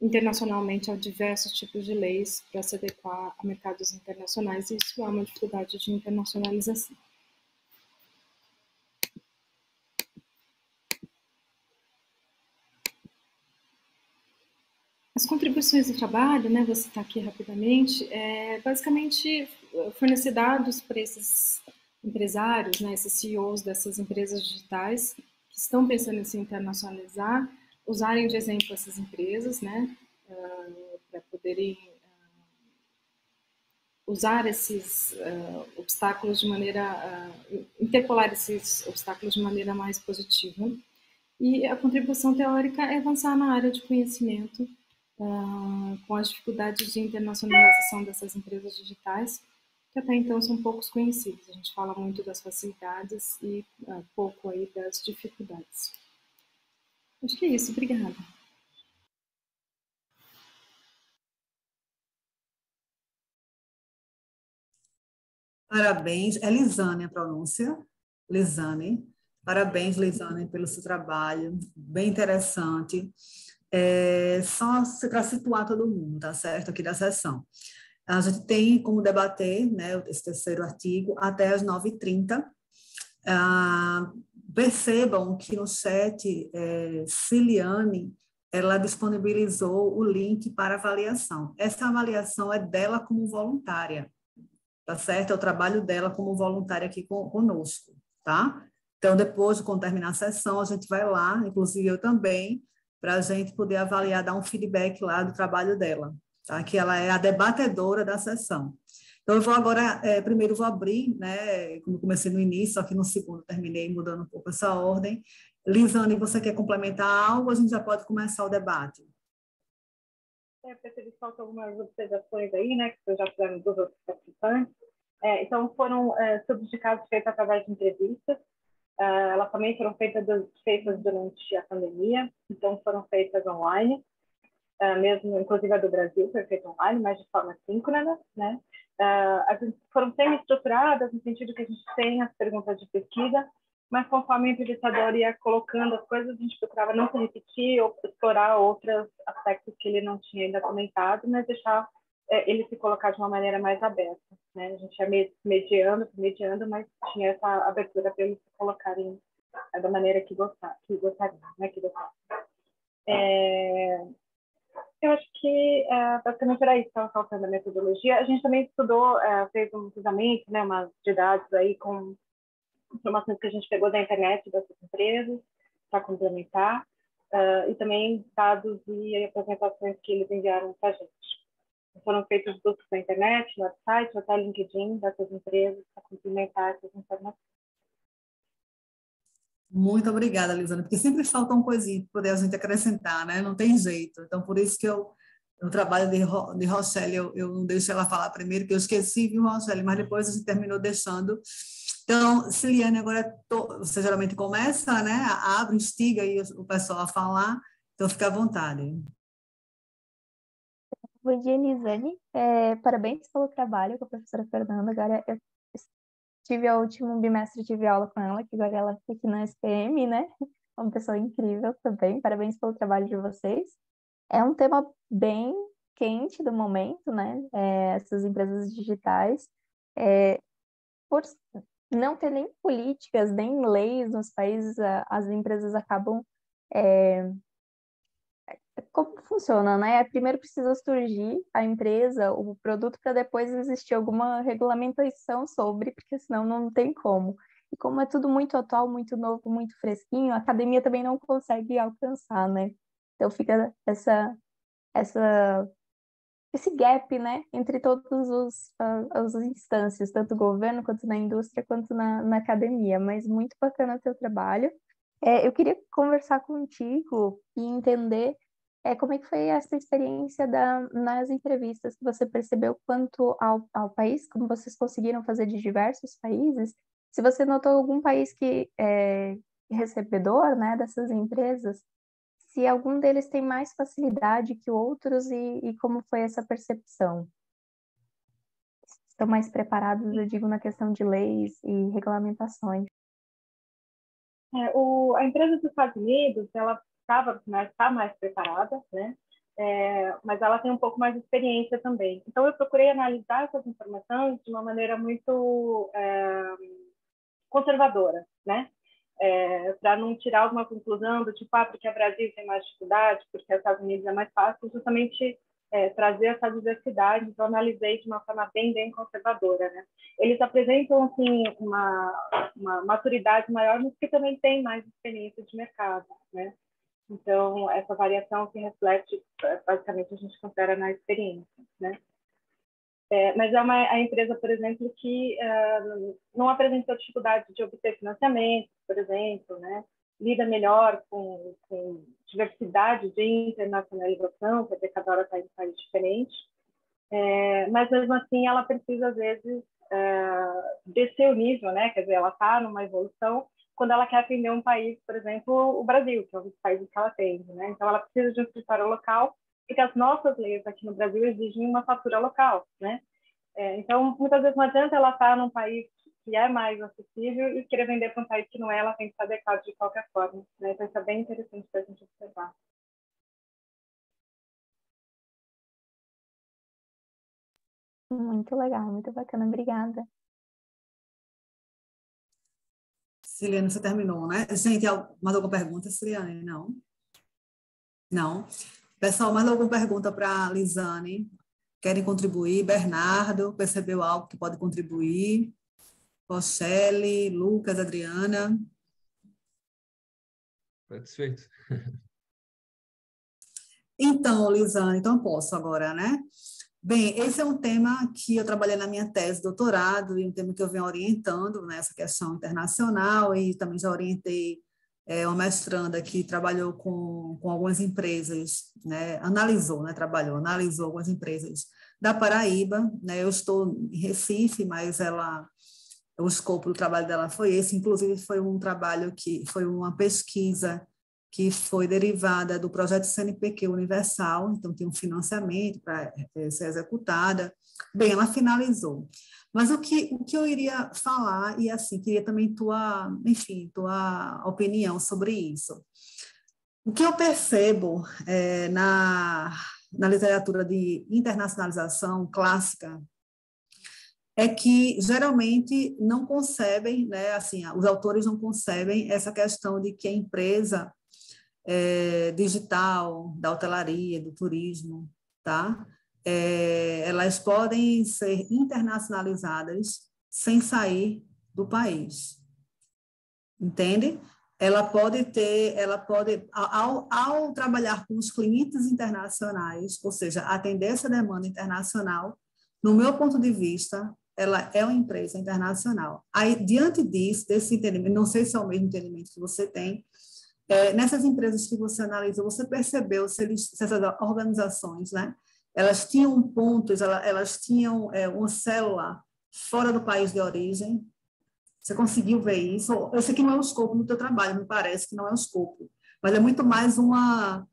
internacionalmente a diversos tipos de leis para se adequar a mercados internacionais, e isso é uma dificuldade de internacionalização. As contribuições do trabalho, né, vou citar aqui rapidamente, basicamente fornecer dados para esses empresários, né, esses CEOs dessas empresas digitais que estão pensando em se internacionalizar, usarem de exemplo essas empresas, né, para poderem usar esses obstáculos de maneira, interpolar esses obstáculos de maneira mais positiva. E a contribuição teórica é avançar na área de conhecimento, com as dificuldades de internacionalização dessas empresas digitais, que até então são poucos conhecidos. A gente fala muito das facilidades e pouco aí das dificuldades. Acho que é isso. Obrigada. Parabéns. É Lisane a pronúncia. Lisane. Parabéns, Lisane, pelo seu trabalho. Bem interessante. Só para situar todo mundo, tá certo? Aqui da sessão. A gente tem como debater, né, esse terceiro artigo até as 9h30. Percebam que no chat, Ciliane, ela disponibilizou o link para avaliação. Essa avaliação é dela como voluntária, tá certo? É o trabalho dela como voluntária aqui conosco, tá? Então, depois, quando terminar a sessão, a gente vai lá, inclusive eu também, para a gente poder avaliar, dar um feedback lá do trabalho dela, tá? Que ela é a debatedora da sessão. Então, eu vou agora, primeiro vou abrir, né, como comecei no início, só que no segundo terminei mudando um pouco essa ordem. Lisane, você quer complementar algo? A gente já pode começar o debate. Percebi que faltam algumas observações aí, né, que já fizeram dos outros participantes. Então, foram estudos de casos feitos através de entrevistas. Elas também foram feitas durante a pandemia, então foram feitas online, mesmo, inclusive a do Brasil foi feita online, mas de forma síncrona, né? Foram semi-estruturadas, no sentido que a gente tem as perguntas de pesquisa, mas conforme o entrevistador ia colocando as coisas, a gente procurava não se repetir ou explorar outros aspectos que ele não tinha ainda comentado, mas deixar ele se colocar de uma maneira mais aberta, né? A gente ia mediando, mas tinha essa abertura para eles se colocarem da maneira que gostariam, né? Eu acho que basicamente era isso que estava faltando a metodologia. A gente também estudou, fez um cruzamento, né, umas de dados aí com informações que a gente pegou da internet dessas empresas para complementar, e também dados e apresentações que eles enviaram para a gente. Foram feitos buscas na internet, no website, até LinkedIn dessas empresas para complementar essas informações. Muito obrigada, Lisane, porque sempre falta um coisinho para poder a gente acrescentar, né? Não tem jeito. Então, por isso que o trabalho de Rochelle, eu não deixo ela falar primeiro, que eu esqueci, viu, Rochelle? Mas depois a gente terminou deixando. Então, Ciliane, agora você geralmente começa, né? Abre, instiga aí o pessoal a falar, então fica à vontade. Bom dia, Lisane. Parabéns pelo trabalho com a professora Fernanda. Agora, eu tive o último bimestre, tive aula com ela, que agora ela está aqui na SPM, né? É uma pessoa incrível também. Parabéns pelo trabalho de vocês. É um tema bem quente do momento, né? Essas empresas digitais. Por não ter nem políticas, nem leis nos países, as empresas acabam... Como funciona, né? Primeiro precisa surgir a empresa, o produto, para depois existir alguma regulamentação sobre, porque senão não tem como. E como é tudo muito atual, muito novo, muito fresquinho, a academia também não consegue alcançar, né? Então fica esse gap, né, entre todas as instâncias, tanto o governo, quanto na indústria, quanto na academia. Mas muito bacana o teu trabalho. Eu queria conversar contigo e entender como é que foi essa experiência nas entrevistas, que você percebeu quanto ao país, como vocês conseguiram fazer de diversos países, se você notou algum país que é recebedor, né, dessas empresas, se algum deles tem mais facilidade que outros e como foi essa percepção? Estão mais preparados, eu digo, na questão de leis e regulamentações. A empresa dos Estados Unidos, ela está mais preparada, né? Mas ela tem um pouco mais de experiência também. Então, eu procurei analisar essas informações de uma maneira muito conservadora, né? Para não tirar alguma conclusão do tipo, porque o Brasil tem mais dificuldade, porque os Estados Unidos é mais fácil, justamente trazer essa diversidade. Então, analisei de uma forma bem conservadora, né? Eles apresentam, assim, uma maturidade maior, mas que também tem mais experiência de mercado, né? Então, essa variação se reflete, basicamente, a gente considera na experiência, né? Mas é a empresa, por exemplo, que não apresentou dificuldade de obter financiamento, por exemplo, né? lida melhor com diversidade de internacionalização, quer dizer, cada hora está em um país diferente, mas mesmo assim ela precisa, às vezes, descer o nível, né? Quer dizer, ela está numa evolução quando ela quer atender um país, por exemplo, o Brasil, que é um dos países que ela atende, né? Então, ela precisa de um escritório local, porque as nossas leis aqui no Brasil exigem uma fatura local, né? Então, muitas vezes não adianta ela estar num país que é mais acessível e querer vender para um país que não é, ela tem que estar adequada de qualquer forma, né? Então, isso é bem interessante para a gente observar. Muito legal, muito bacana, obrigada. Ciliane, você terminou, né? Gente, mais alguma pergunta, Ciliane? Não? Não? Pessoal, mais alguma pergunta para a Lisane? Querem contribuir? Bernardo, percebeu algo que pode contribuir? Rochelle, Lucas, Adriana? Satisfeito. Então, Lisane, então posso agora, né? Bem, esse é um tema que eu trabalhei na minha tese de doutorado e um tema que eu venho orientando, né, essa questão internacional, e também já orientei uma mestranda que trabalhou com algumas empresas, né, analisou algumas empresas da Paraíba, né, eu estou em Recife, mas o escopo do trabalho dela foi esse, inclusive foi um trabalho foi uma pesquisa que foi derivada do projeto CNPq Universal, então tem um financiamento para ser executada. Bem, ela finalizou. Mas o que eu iria falar, e assim, queria também tua opinião sobre isso. O que eu percebo na literatura de internacionalização clássica é que, geralmente, não concebem, né, assim, os autores não concebem essa questão de que a empresa digital, da hotelaria, do turismo, tá? Elas podem ser internacionalizadas sem sair do país, entende? Ao trabalhar com os clientes internacionais, ou seja, atender essa demanda internacional, no meu ponto de vista, ela é uma empresa internacional. Aí, diante desse entendimento, não sei se é o mesmo entendimento que você tem, nessas empresas que você analisou, você percebeu se essas organizações, né, elas tinham pontos, elas tinham uma célula fora do país de origem? Você conseguiu ver isso? Eu sei que não é o escopo do teu trabalho, me parece que não é o escopo, mas é muito mais uma,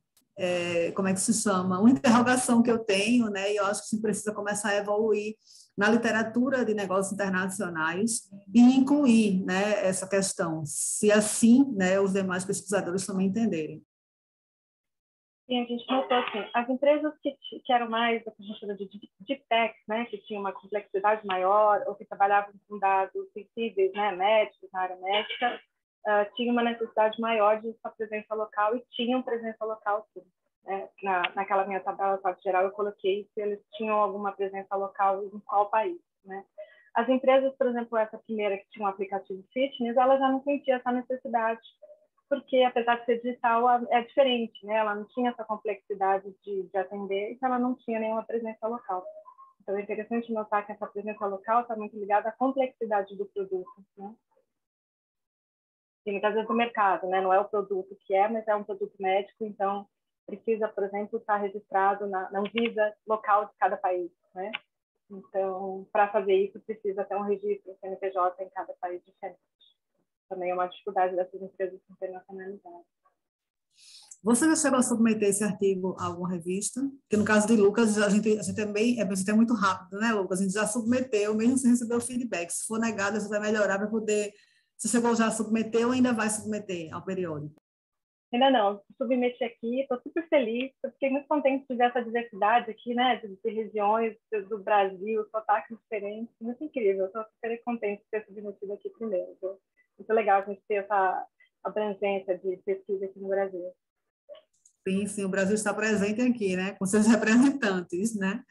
como é que se chama? Uma interrogação que eu tenho, né, e eu acho que isso precisa começar a evoluir na literatura de negócios internacionais e incluir, né, essa questão, se assim, né, os demais pesquisadores também entenderem. Sim, a gente notou assim, as empresas que eram mais, o que a gente chama de deep tech, né, que tinham uma complexidade maior ou que trabalhavam com dados sensíveis, né, médicos, na área médica, tinham uma necessidade maior de sua presença local e tinham presença local, sim. Naquela minha tabela geral, eu coloquei se eles tinham alguma presença local em qual país, né? As empresas, por exemplo, essa primeira que tinha um aplicativo fitness, ela já não sentia essa necessidade, porque apesar de ser digital, é diferente, né? Ela não tinha essa complexidade de atender, então ela não tinha nenhuma presença local. Então é interessante notar que essa presença local está muito ligada à complexidade do produto, né? E muitas vezes o mercado, né? Não é o produto que mas é um produto médico, então precisa, por exemplo, estar registrado na Anvisa local de cada país, né? Então, para fazer isso, precisa ter um registro CNPJ em cada país diferente. Também é uma dificuldade dessas empresas internacionalizadas. Você já chegou a submeter esse artigo a alguma revista? Porque no caso de Lucas, a gente também é muito rápido, né, Lucas? A gente já submeteu, mesmo sem receber o feedback. Se for negado, a gente vai melhorar para poder... Você chegou já a submeter ou ainda vai submeter ao periódico? Ainda não, submeti aqui, estou super feliz, fiquei muito contente de ver essa diversidade aqui, né, de regiões do Brasil, sotaques diferentes, muito incrível, estou super contente de ter submetido aqui primeiro. Muito legal a gente ter essa abrangência de pesquisa aqui no Brasil. Sim, o Brasil está presente aqui, né, com seus representantes, né.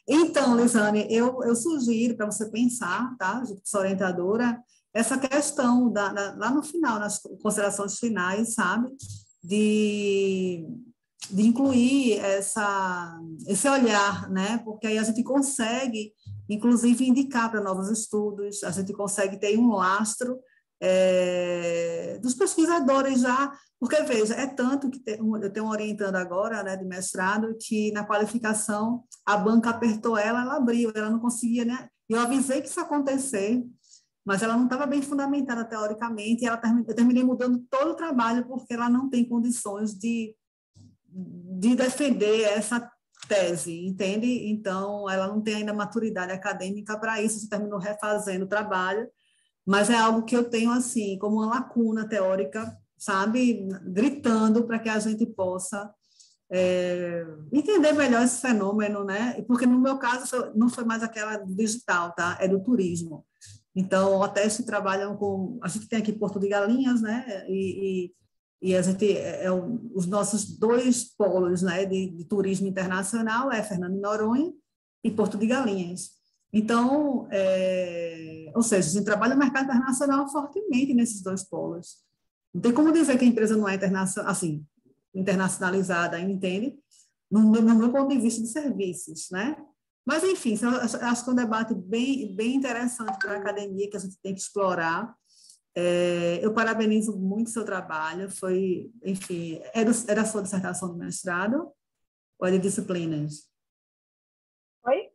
Então, Lisane, eu sugiro para você pensar, tá, sua orientadora, essa questão lá no final, nas considerações finais, sabe, de incluir esse olhar, né? Porque aí a gente consegue, inclusive, indicar para novos estudos, a gente consegue ter um lastro dos pesquisadores já, porque, veja, é tanto que eu tenho orientando agora, né, de mestrado, que na qualificação a banca apertou ela abriu, ela não conseguia, né? Eu avisei que isso ia acontecer, mas ela não estava bem fundamentada teoricamente, e eu terminei mudando todo o trabalho, porque ela não tem condições de defender essa tese, entende? Então, ela não tem ainda maturidade acadêmica para isso, você terminou refazendo o trabalho, mas é algo que eu tenho, assim, como uma lacuna teórica, sabe? Gritando para que a gente possa entender melhor esse fenômeno, né? Porque, no meu caso, não foi mais aquela digital, tá? É do turismo. Então, hotéis que trabalham com... A gente tem aqui Porto de Galinhas, né? E a gente, os nossos 2 polos, né, de turismo internacional é Fernando de Noronha e Porto de Galinhas. Então, ou seja, a gente trabalha no mercado internacional fortemente nesses 2 polos. Não tem como dizer que a empresa não é assim, internacionalizada, entende? No meu ponto de vista de serviços, né? Mas, enfim, acho que é um debate bem interessante para a academia, que a gente tem que explorar. Eu parabenizo muito o seu trabalho, enfim, é da sua dissertação de mestrado ou é de disciplinas? Oi?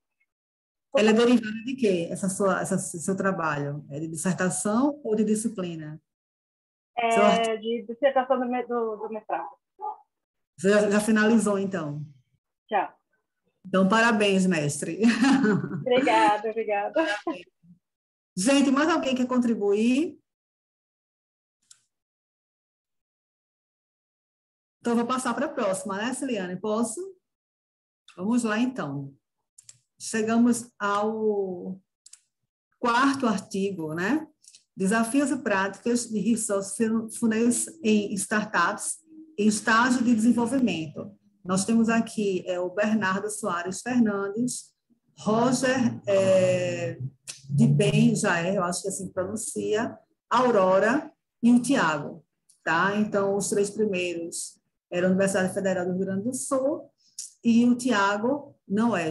Ela é derivada de quê, seu trabalho? É de dissertação ou de disciplina? De dissertação do mestrado. Você já finalizou, então? Já. Então, parabéns, mestre. Obrigada. Gente, mais alguém quer contribuir? Então, eu vou passar para a próxima, né, Ciliane? Posso? Vamos lá, então. Chegamos ao 4º artigo, né? Desafios e práticas de resourcefulness em startups em estágio de desenvolvimento. Nós temos aqui o Bernardo Soares Fernandes, Roger de Bem, eu acho que assim pronuncia, Aurora e o Tiago, tá? Então, os 3 primeiros era a Universidade Federal do Rio Grande do Sul, e o Tiago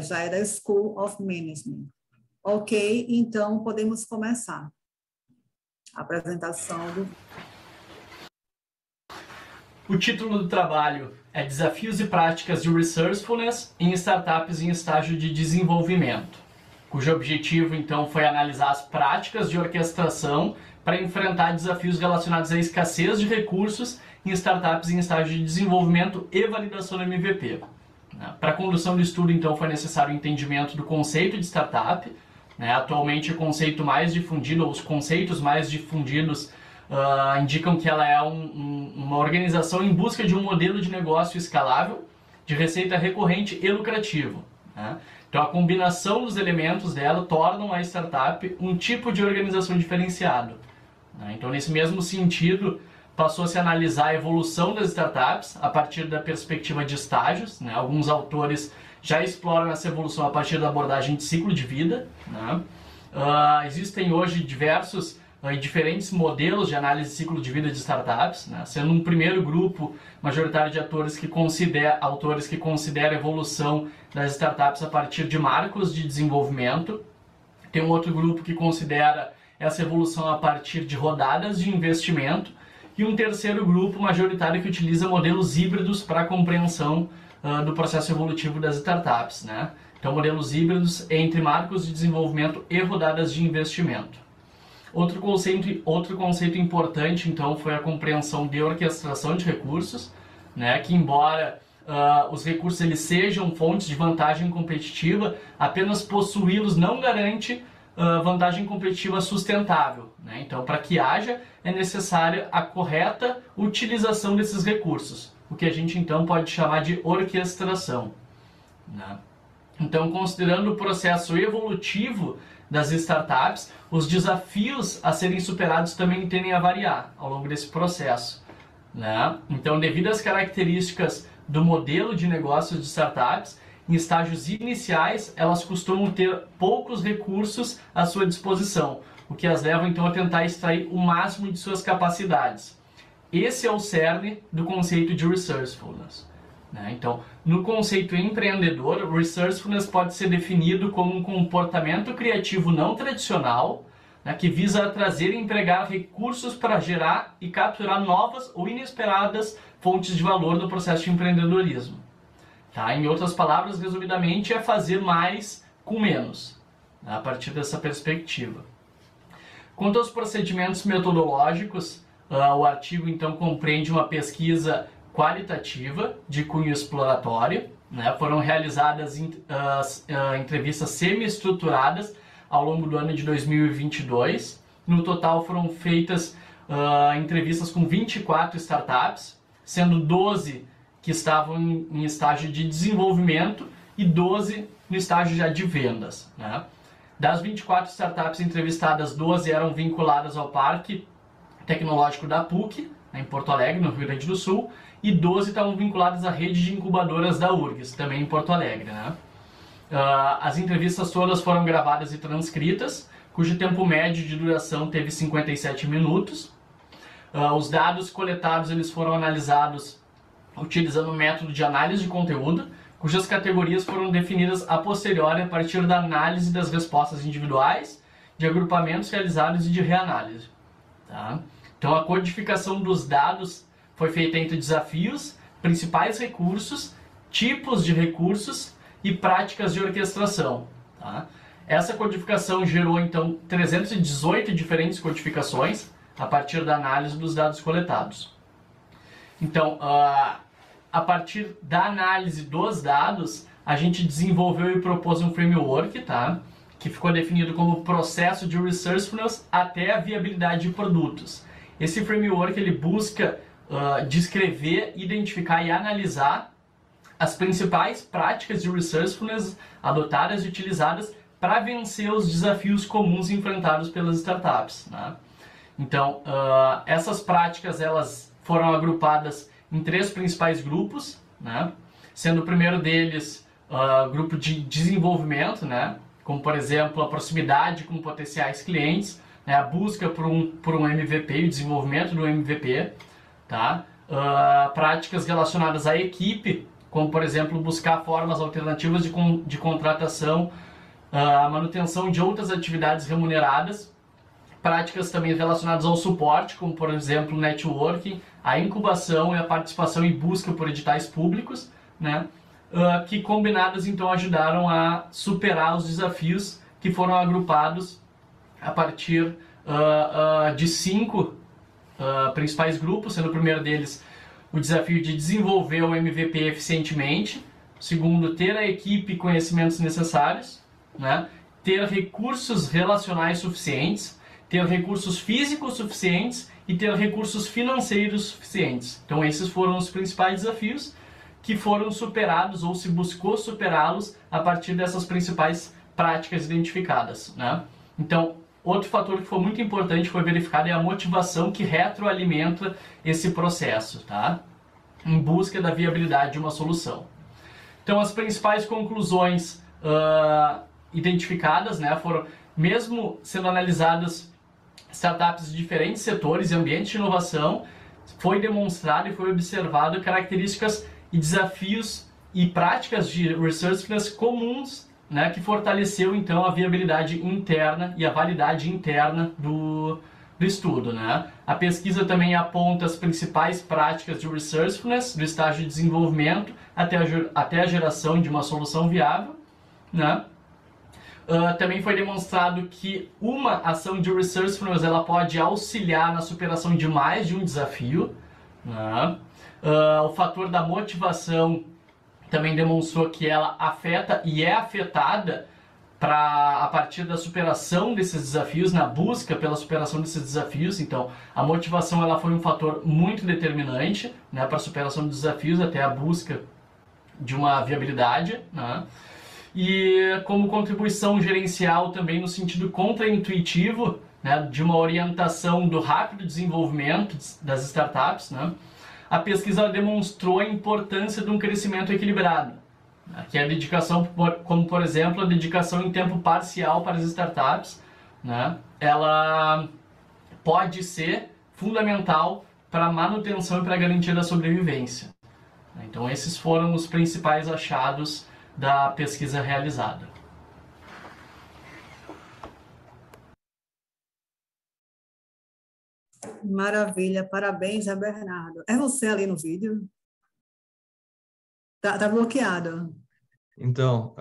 já é da School of Management. Ok, então podemos começar a apresentação do... O título do trabalho é Desafios e Práticas de Resourcefulness em Startups em Estágio de Desenvolvimento, cujo objetivo, então, foi analisar as práticas de orquestração para enfrentar desafios relacionados à escassez de recursos em startups em estágio de desenvolvimento e validação do MVP. Para a condução do estudo, então, foi necessário o entendimento do conceito de startup. Atualmente, o conceito mais difundido, ou os conceitos mais difundidos, indicam que ela é uma organização em busca de um modelo de negócio escalável, de receita recorrente e lucrativo. Então, a combinação dos elementos dela tornam a startup um tipo de organização diferenciado. Então, nesse mesmo sentido, passou a se analisar a evolução das startups a partir da perspectiva de estágios. Alguns autores já exploram essa evolução a partir da abordagem de ciclo de vida. Existem hoje diversos e diferentes modelos de análise de ciclo de vida de startups, sendo um primeiro grupo majoritário de autores que consideram a evolução das startups a partir de marcos de desenvolvimento. Tem um outro grupo que considera essa evolução a partir de rodadas de investimento, e um terceiro grupo majoritário que utiliza modelos híbridos para a compreensão do processo evolutivo das startups. Então, modelos híbridos entre marcos de desenvolvimento e rodadas de investimento. Outro conceito importante, então, foi a compreensão de orquestração de recursos, que embora os recursos eles sejam fontes de vantagem competitiva, apenas possuí-los não garante vantagem competitiva sustentável. Então, para que haja, é necessária a correta utilização desses recursos, o que a gente então pode chamar de orquestração. Então, considerando o processo evolutivo das startups, os desafios a serem superados também tendem a variar ao longo desse processo. Então, devido às características do modelo de negócios de startups, em estágios iniciais, elas costumam ter poucos recursos à sua disposição, o que as leva então a tentar extrair o máximo de suas capacidades. Esse é o cerne do conceito de resourcefulness. Então, no conceito empreendedor, o resourcefulness pode ser definido como um comportamento criativo não tradicional, né, que visa trazer e empregar recursos para gerar e capturar novas ou inesperadas fontes de valor no processo de empreendedorismo. Tá? Em outras palavras, resumidamente, é fazer mais com menos, né, a partir dessa perspectiva. Quanto aos procedimentos metodológicos, o artigo então compreende uma pesquisa qualitativa de cunho exploratório, né? Foram realizadas entrevistas semi-estruturadas ao longo do ano de 2022. No total foram feitas entrevistas com 24 startups, sendo 12 que estavam em estágio de desenvolvimento e 12 no estágio já de vendas, né? Das 24 startups entrevistadas, 12 eram vinculadas ao Parque Tecnológico da PUC, em Porto Alegre, no Rio Grande do Sul, e 12 estavam vinculadas à rede de incubadoras da URGS, também em Porto Alegre, né? As entrevistas todas foram gravadas e transcritas, cujo tempo médio de duração teve 57 minutos. Os dados coletados eles foram analisados utilizando o método de análise de conteúdo, cujas categorias foram definidas a posteriori a partir da análise das respostas individuais, de agrupamentos realizados e de reanálise. Tá? Então, a codificação dos dados foi feita entre desafios, principais recursos, tipos de recursos e práticas de orquestração. Tá? Essa codificação gerou, então, 318 diferentes codificações a partir da análise dos dados coletados. Então, a partir da análise dos dados, a gente desenvolveu e propôs um framework, tá? Que ficou definido como processo de resourcefulness até a viabilidade de produtos. Esse framework ele busca descrever, identificar e analisar as principais práticas de resourcefulness adotadas e utilizadas para vencer os desafios comuns enfrentados pelas startups, né? Então, essas práticas elas foram agrupadas em 3 principais grupos, né? Sendo o primeiro deles grupo de desenvolvimento, né? Como, por exemplo, a proximidade com potenciais clientes, né? A busca por um MVP e o desenvolvimento do MVP. Tá? Práticas relacionadas à equipe, como, por exemplo, buscar formas alternativas de contratação, a manutenção de outras atividades remuneradas. Práticas também relacionadas ao suporte, como, por exemplo, networking, a incubação e a participação e busca por editais públicos, né? Que combinadas então ajudaram a superar os desafios que foram agrupados a partir de 5 principais grupos, sendo o primeiro deles o desafio de desenvolver o MVP eficientemente, o segundo, ter a equipe e conhecimentos necessários, né? Ter recursos relacionais suficientes, ter recursos físicos suficientes e ter recursos financeiros suficientes. Então esses foram os principais desafios que foram superados ou se buscou superá-los a partir dessas principais práticas identificadas, né? Então, outro fator que foi muito importante, foi verificado, é a motivação que retroalimenta esse processo, tá? Em busca da viabilidade de uma solução. Então, as principais conclusões identificadas, né, foram, mesmo sendo analisadas startups de diferentes setores e ambientes de inovação, foi demonstrado e foi observado características e desafios e práticas de resourcefulness comuns, né, que fortaleceu então a viabilidade interna e a validade interna do estudo, né? A pesquisa também aponta as principais práticas de resourcefulness do estágio de desenvolvimento até a geração de uma solução viável, né? Também foi demonstrado que uma ação de resourcefulness ela pode auxiliar na superação de mais de um desafio, né? O fator da motivação também demonstrou que ela afeta e é afetada a partir da superação desses desafios, na busca pela superação desses desafios. Então, a motivação ela foi um fator muito determinante, né, para a superação dos desafios até a busca de uma viabilidade, né? E como contribuição gerencial também no sentido contraintuitivo, né, de uma orientação do rápido desenvolvimento das startups, né? A pesquisa demonstrou a importância de um crescimento equilibrado, né, que é a dedicação, como por exemplo, a dedicação em tempo parcial para as startups, né, ela pode ser fundamental para a manutenção e para a garantia da sobrevivência. Então esses foram os principais achados da pesquisa realizada. Maravilha, parabéns, Zé Bernardo. É você ali no vídeo? Tá bloqueado. Então,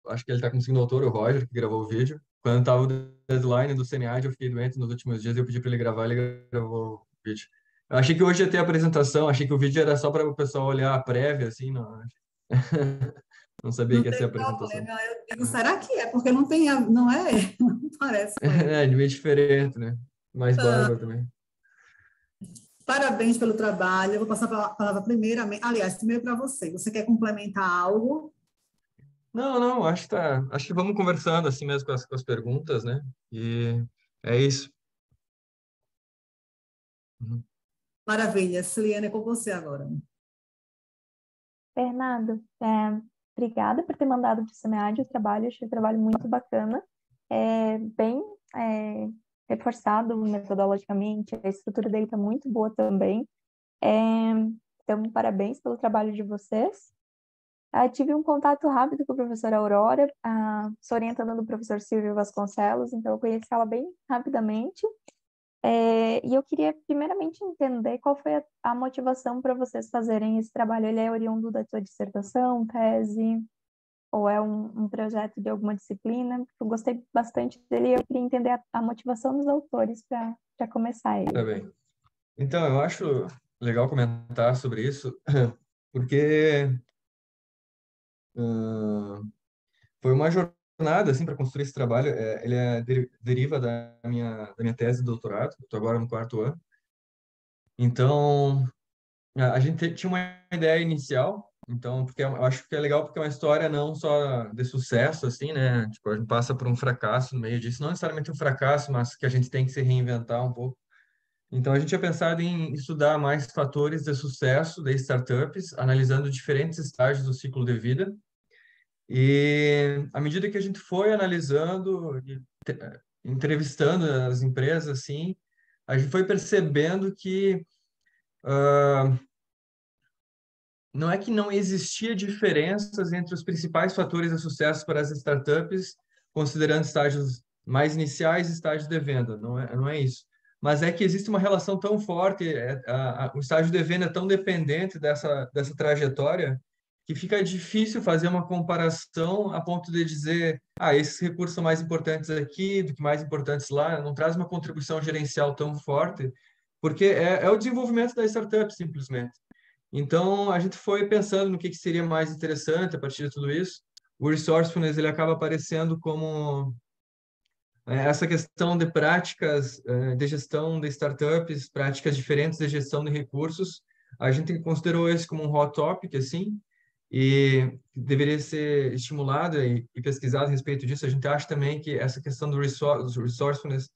acho que ele está como segundo autor, o Roger, que gravou o vídeo. Quando estava o deadline do CNAD, eu fiquei doente nos últimos dias, eu pedi para ele gravar, ele gravou o vídeo. Eu achei que hoje ia ter a apresentação, achei que o vídeo era só para o pessoal olhar a prévia, assim, não, não sabia Não que ia ser a tem apresentação. problema. Eu digo, será que é? Porque não tem, não é? Não parece com ele. É, de meio diferente, né? Mais bárbaro também. Parabéns pelo trabalho. Eu vou passar a palavra primeiramente. Aliás, primeiro para você. Você quer complementar algo? Não, acho que vamos conversando assim mesmo com as perguntas, né? E é isso. Uhum. Maravilha. Ciliane, é com você agora. Bernardo, obrigada por ter mandado para o SEMEAD o trabalho, achei o trabalho muito bacana, bem reforçado metodologicamente, a estrutura dele está muito boa também, então parabéns pelo trabalho de vocês. Tive um contato rápido com a professora Aurora, sou orientando do professor Silvio Vasconcelos, então eu conheci ela bem rapidamente. E eu queria primeiramente entender qual foi a motivação para vocês fazerem esse trabalho. Ele é oriundo da sua dissertação, tese, ou é um projeto de alguma disciplina? Eu gostei bastante dele e eu queria entender a motivação dos autores para começar ele. Tá bem. Então, eu acho legal comentar sobre isso, porque foi uma jornada assim para construir esse trabalho. Ele deriva da minha tese de doutorado. Estou agora no 4º ano. Então, a gente tinha uma ideia inicial, então, porque eu acho que é legal porque é uma história não só de sucesso, assim, né? Tipo, a gente passa por um fracasso no meio disso, não necessariamente um fracasso, mas que a gente tem que se reinventar um pouco. Então, a gente tinha pensado em estudar mais fatores de sucesso de startups, analisando diferentes estágios do ciclo de vida. E à medida que a gente foi analisando e entrevistando as empresas, assim, a gente foi percebendo que não é que não existia diferenças entre os principais fatores de sucesso para as startups, considerando estágios mais iniciais e estágios de venda. Não é isso. Mas é que existe uma relação tão forte, o estágio de venda é tão dependente dessa trajetória, que fica difícil fazer uma comparação a ponto de dizer, esses recursos são mais importantes aqui do que mais importantes lá, não traz uma contribuição gerencial tão forte, porque é o desenvolvimento da startup, simplesmente. Então, a gente foi pensando no que seria mais interessante a partir de tudo isso. O Resourcefulness, ele acaba aparecendo como essa questão de práticas de gestão de startups, práticas diferentes de gestão de recursos. A gente considerou esse como um hot topic, assim, e deveria ser estimulado e pesquisado a respeito disso. A gente acha também que essa questão do Resourcefulness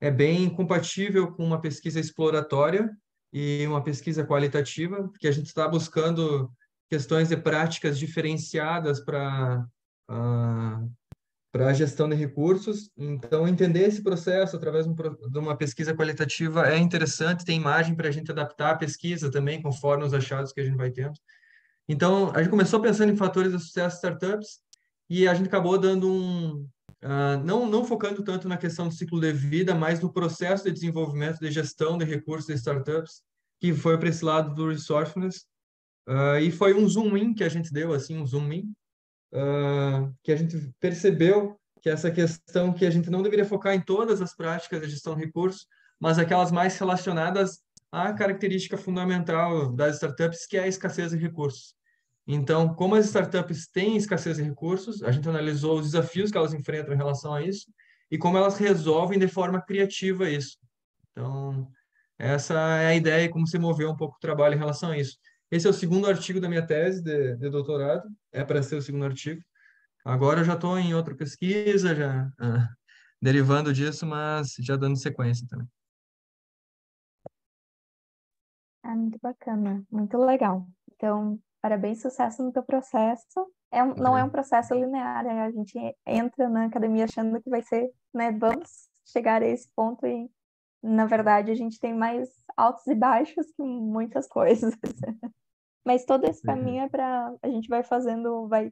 é bem compatível com uma pesquisa exploratória e uma pesquisa qualitativa, porque a gente está buscando questões de práticas diferenciadas para a gestão de recursos. Então, entender esse processo através de uma pesquisa qualitativa é interessante, tem margem para a gente adaptar a pesquisa também, conforme os achados que a gente vai tendo. Então, a gente começou pensando em fatores de sucesso de startups e a gente acabou dando não focando tanto na questão do ciclo de vida, mas no processo de desenvolvimento de gestão de recursos de startups, que foi para esse lado do Resourcefulness. E foi um zoom in que a gente deu, assim, um zoom in, que a gente percebeu que essa questão que a gente não deveria focar em todas as práticas de gestão de recursos, mas aquelas mais relacionadas à característica fundamental das startups, que é a escassez de recursos. Então, como as startups têm escassez de recursos, a gente analisou os desafios que elas enfrentam em relação a isso e como elas resolvem de forma criativa isso. Então, essa é a ideia e como se moveu um pouco o trabalho em relação a isso. Esse é o segundo artigo da minha tese de doutorado, é para ser o segundo artigo. Agora eu já estou em outra pesquisa, já derivando disso, mas já dando sequência também. Muito bacana, muito legal. Então, parabéns, sucesso no teu processo. Não é um processo linear, a gente entra na academia achando que vai ser, né, vamos chegar a esse ponto e, na verdade, a gente tem mais altos e baixos que muitas coisas. Mas todo esse caminho é para a gente vai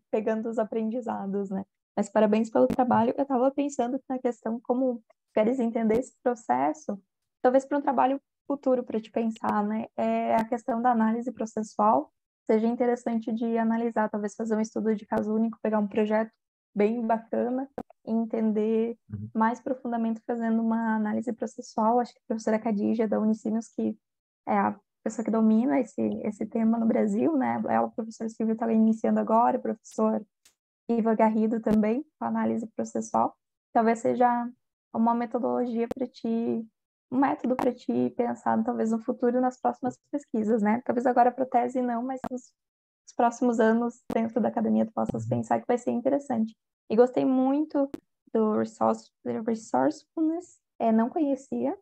pegando os aprendizados, né? Mas parabéns pelo trabalho. Eu estava pensando na questão como queres entender esse processo. talvez para um trabalho futuro para te pensar, né? É a questão da análise processual. Seja interessante de analisar, talvez fazer um estudo de caso único, pegar um projeto bem bacana e entender mais profundamente fazendo uma análise processual. Acho que a professora Khadija da Unicinos, que é a pessoa que domina esse tema no Brasil, né? Ela, o professor Silvio, está iniciando agora, o professor Iva Garrido também, com análise processual. Talvez seja uma metodologia para ti, um método para ti pensar, talvez, no futuro, nas próximas pesquisas, né? Talvez agora para tese não, mas nos próximos anos, dentro da academia, tu possas pensar que vai ser interessante. E gostei muito do Resourcefulness, não conhecia,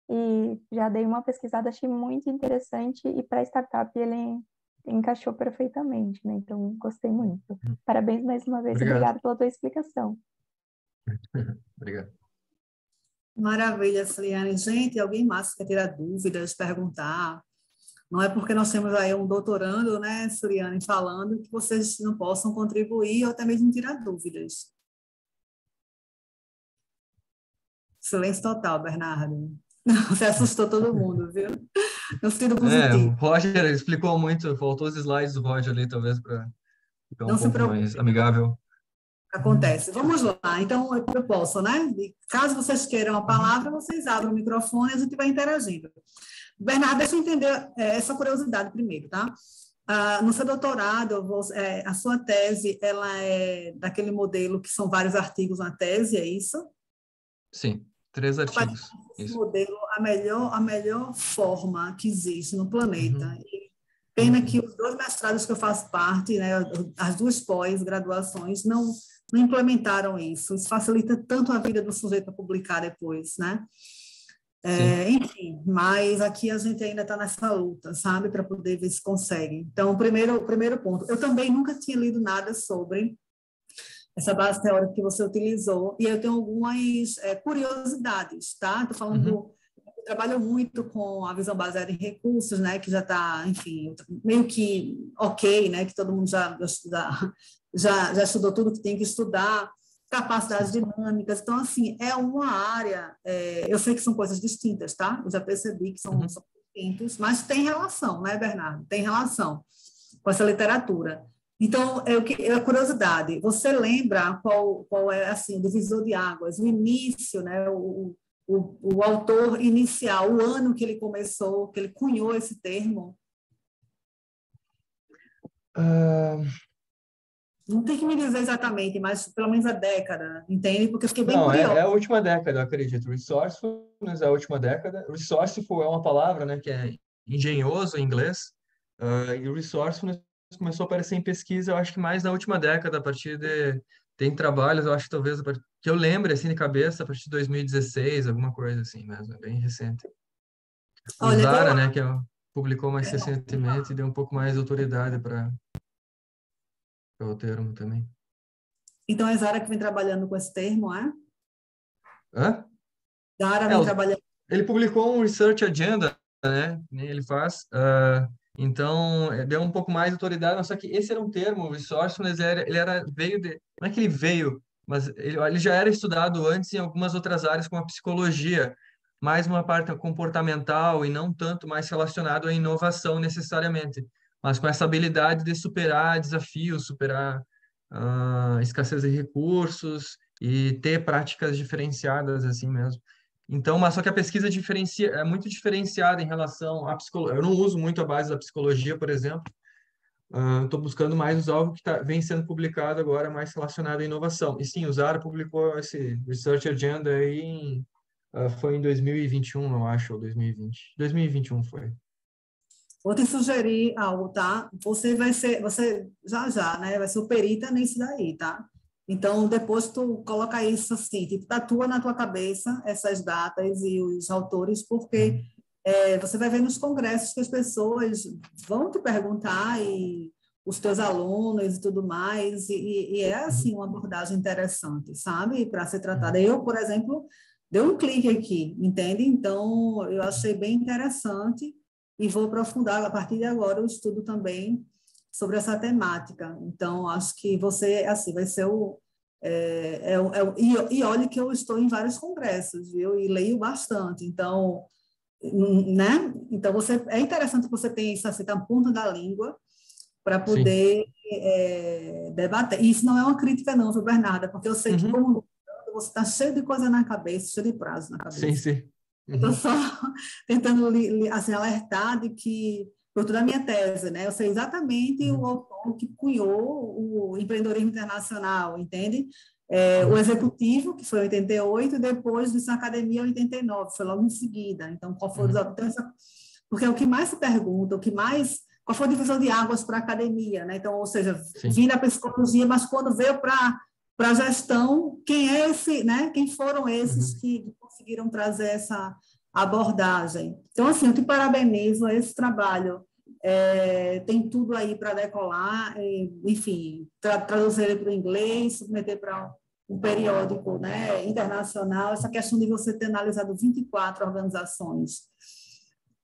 e já dei uma pesquisada, achei muito interessante, e para startup ele encaixou perfeitamente, né? Então, gostei muito. Parabéns mais uma vez, obrigado pela tua explicação. Obrigado. Maravilha, Suliane. Gente, alguém mais quer tirar dúvidas, perguntar? Não é porque nós temos aí um doutorando, né, Suliane, falando, que vocês não possam contribuir ou até mesmo tirar dúvidas. Silêncio total, Bernardo. Você assustou todo mundo, viu? No sentido O positivo. Roger explicou muito, faltou os slides do Roger ali, talvez, para ficar Não um se pouco preocupe. mais amigável. Acontece. Vamos lá. Então, eu posso, né? Caso vocês queiram a palavra, vocês abrem o microfone e a gente vai interagindo. Bernardo, deixa eu entender essa curiosidade primeiro, tá? No seu doutorado, a sua tese, ela é daquele modelo que são vários artigos na tese, é isso? Sim, 3 artigos. Esse Isso. modelo, a melhor forma que existe no planeta. E pena que os 2 mestrados que eu faço parte, né, as 2 pós-graduações, não implementaram isso. Isso facilita tanto a vida do sujeito a publicar depois, né? Enfim, mas aqui a gente ainda está nessa luta, sabe, para poder ver se consegue. Então, o primeiro ponto. Eu também nunca tinha lido nada sobre essa base teórica que você utilizou, e eu tenho algumas curiosidades, tá? Estou falando eu trabalho muito com a visão baseada em recursos, né, que já está, enfim, meio que ok, né, que todo mundo já estudou tudo que tem que estudar, capacidades dinâmicas. Então, assim, é uma área, eu sei que são coisas distintas, tá? Eu já percebi que são distintos, mas tem relação, né, Bernardo? Tem relação com essa literatura. Então, a curiosidade, você lembra qual é, assim, o divisor de águas, o início, né, o autor inicial, o ano que ele começou, que ele cunhou esse termo? Não tem que me dizer exatamente, mas pelo menos a década, entende? Porque eu fiquei bem curiosa. É a última década, eu acredito. Resourcefulness é a última década. Resourceful é uma palavra, né, que é engenhoso em inglês. E o resourcefulness começou a aparecer em pesquisa, eu acho que mais na última década, a partir de... Tem trabalhos, eu acho que talvez, que eu lembre, assim, de cabeça, a partir de 2016, alguma coisa assim mesmo, é bem recente. O Zara, né, que publicou mais recentemente e deu um pouco mais de autoridade para o termo também. Então, é Zara que vem trabalhando com esse termo, é? Hã? Zara vem trabalhando... Ele publicou um Research Agenda, né, nem ele faz, então deu um pouco mais de autoridade, mas só que esse era um termo, o Resourcefulness, veio de... Não é que ele veio, mas ele já era estudado antes em algumas outras áreas, como a psicologia, mais uma parte comportamental e não tanto mais relacionado à inovação necessariamente, mas com essa habilidade de superar desafios, superar escassez de recursos e ter práticas diferenciadas assim mesmo. Então, mas só que a pesquisa é muito diferenciada em relação à psicologia. Eu não uso muito a base da psicologia, por exemplo. Estou buscando mais usar algo que vem sendo publicado agora mais relacionado à inovação. E sim, o Zara publicou esse Research Agenda aí foi em 2021, eu acho, ou 2020. 2021 foi. Vou te sugerir algo, tá? Você já, né? Vai ser o perita nisso daí, tá? Então, depois tu coloca isso assim, tipo, tatua na tua cabeça essas datas e os autores, porque você vai ver nos congressos que as pessoas vão te perguntar, e os teus alunos e tudo mais, e é, assim, uma abordagem interessante, sabe? Para ser tratada. Eu, por exemplo, dei um clique aqui, entende? Então, eu achei bem interessante e vou aprofundar, a partir de agora, o estudo também sobre essa temática. Então, acho que você, assim, vai ser e olhe que eu estou em vários congressos, viu? E leio bastante. Então, né? Então, é interessante que você tenha isso assim, na ponta da língua, para poder debater. E isso não é uma crítica, não, viu, Bernarda? Porque eu sei que, como você está cheio de coisa na cabeça, cheio de prazo na cabeça. Sim, sim. Estou só tentando assim, alertar de que, por toda a minha tese, né? Eu sei exatamente o autor que cunhou o empreendedorismo internacional, entende? O executivo, que foi em 88, e depois disso a academia em 89, foi logo em seguida. Então, qual foi porque é o que mais se pergunta, qual foi a divisão de águas para a academia, né? Então, ou seja, vindo da psicologia, mas quando veio para a gestão, quem é esse, né? Quem foram esses que conseguiram trazer essa abordagem? Então, assim, eu te parabenizo a esse trabalho. Tem tudo aí para decolar, enfim, traduzir ele para o inglês, submeter para um periódico, né, internacional. Essa questão de você ter analisado 24 organizações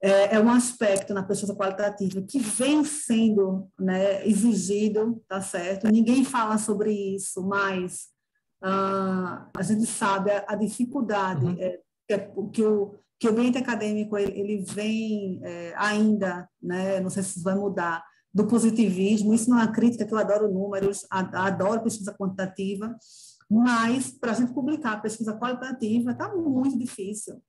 é um aspecto na pesquisa qualitativa que vem sendo, né, exigido, tá certo? Ninguém fala sobre isso, mas a gente sabe a dificuldade que o ambiente acadêmico ele vem ainda, né, não sei se isso vai mudar, do positivismo. Isso não é uma crítica, que eu adoro números, adoro pesquisa quantitativa, mas para a gente publicar pesquisa qualitativa está muito difícil,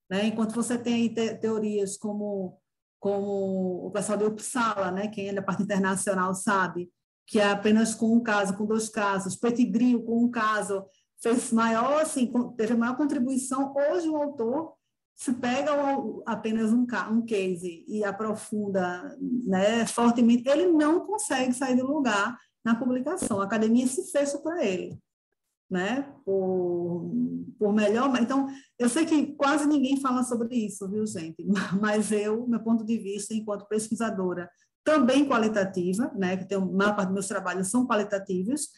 né? Enquanto você tem aí teorias como o pessoal de Uppsala, né, quem é da parte internacional sabe, que é apenas com um caso, com 2 casos, Pettigrew com um caso, fez maior, assim, teve a maior contribuição. Hoje o autor se pega apenas um case e aprofunda, né, fortemente, ele não consegue sair do lugar na publicação. A academia se fecha para ele, né, por melhor. Então, eu sei que quase ninguém fala sobre isso, viu, gente? Mas meu ponto de vista, enquanto pesquisadora, também qualitativa, né, que a maior parte dos meus trabalhos são qualitativos,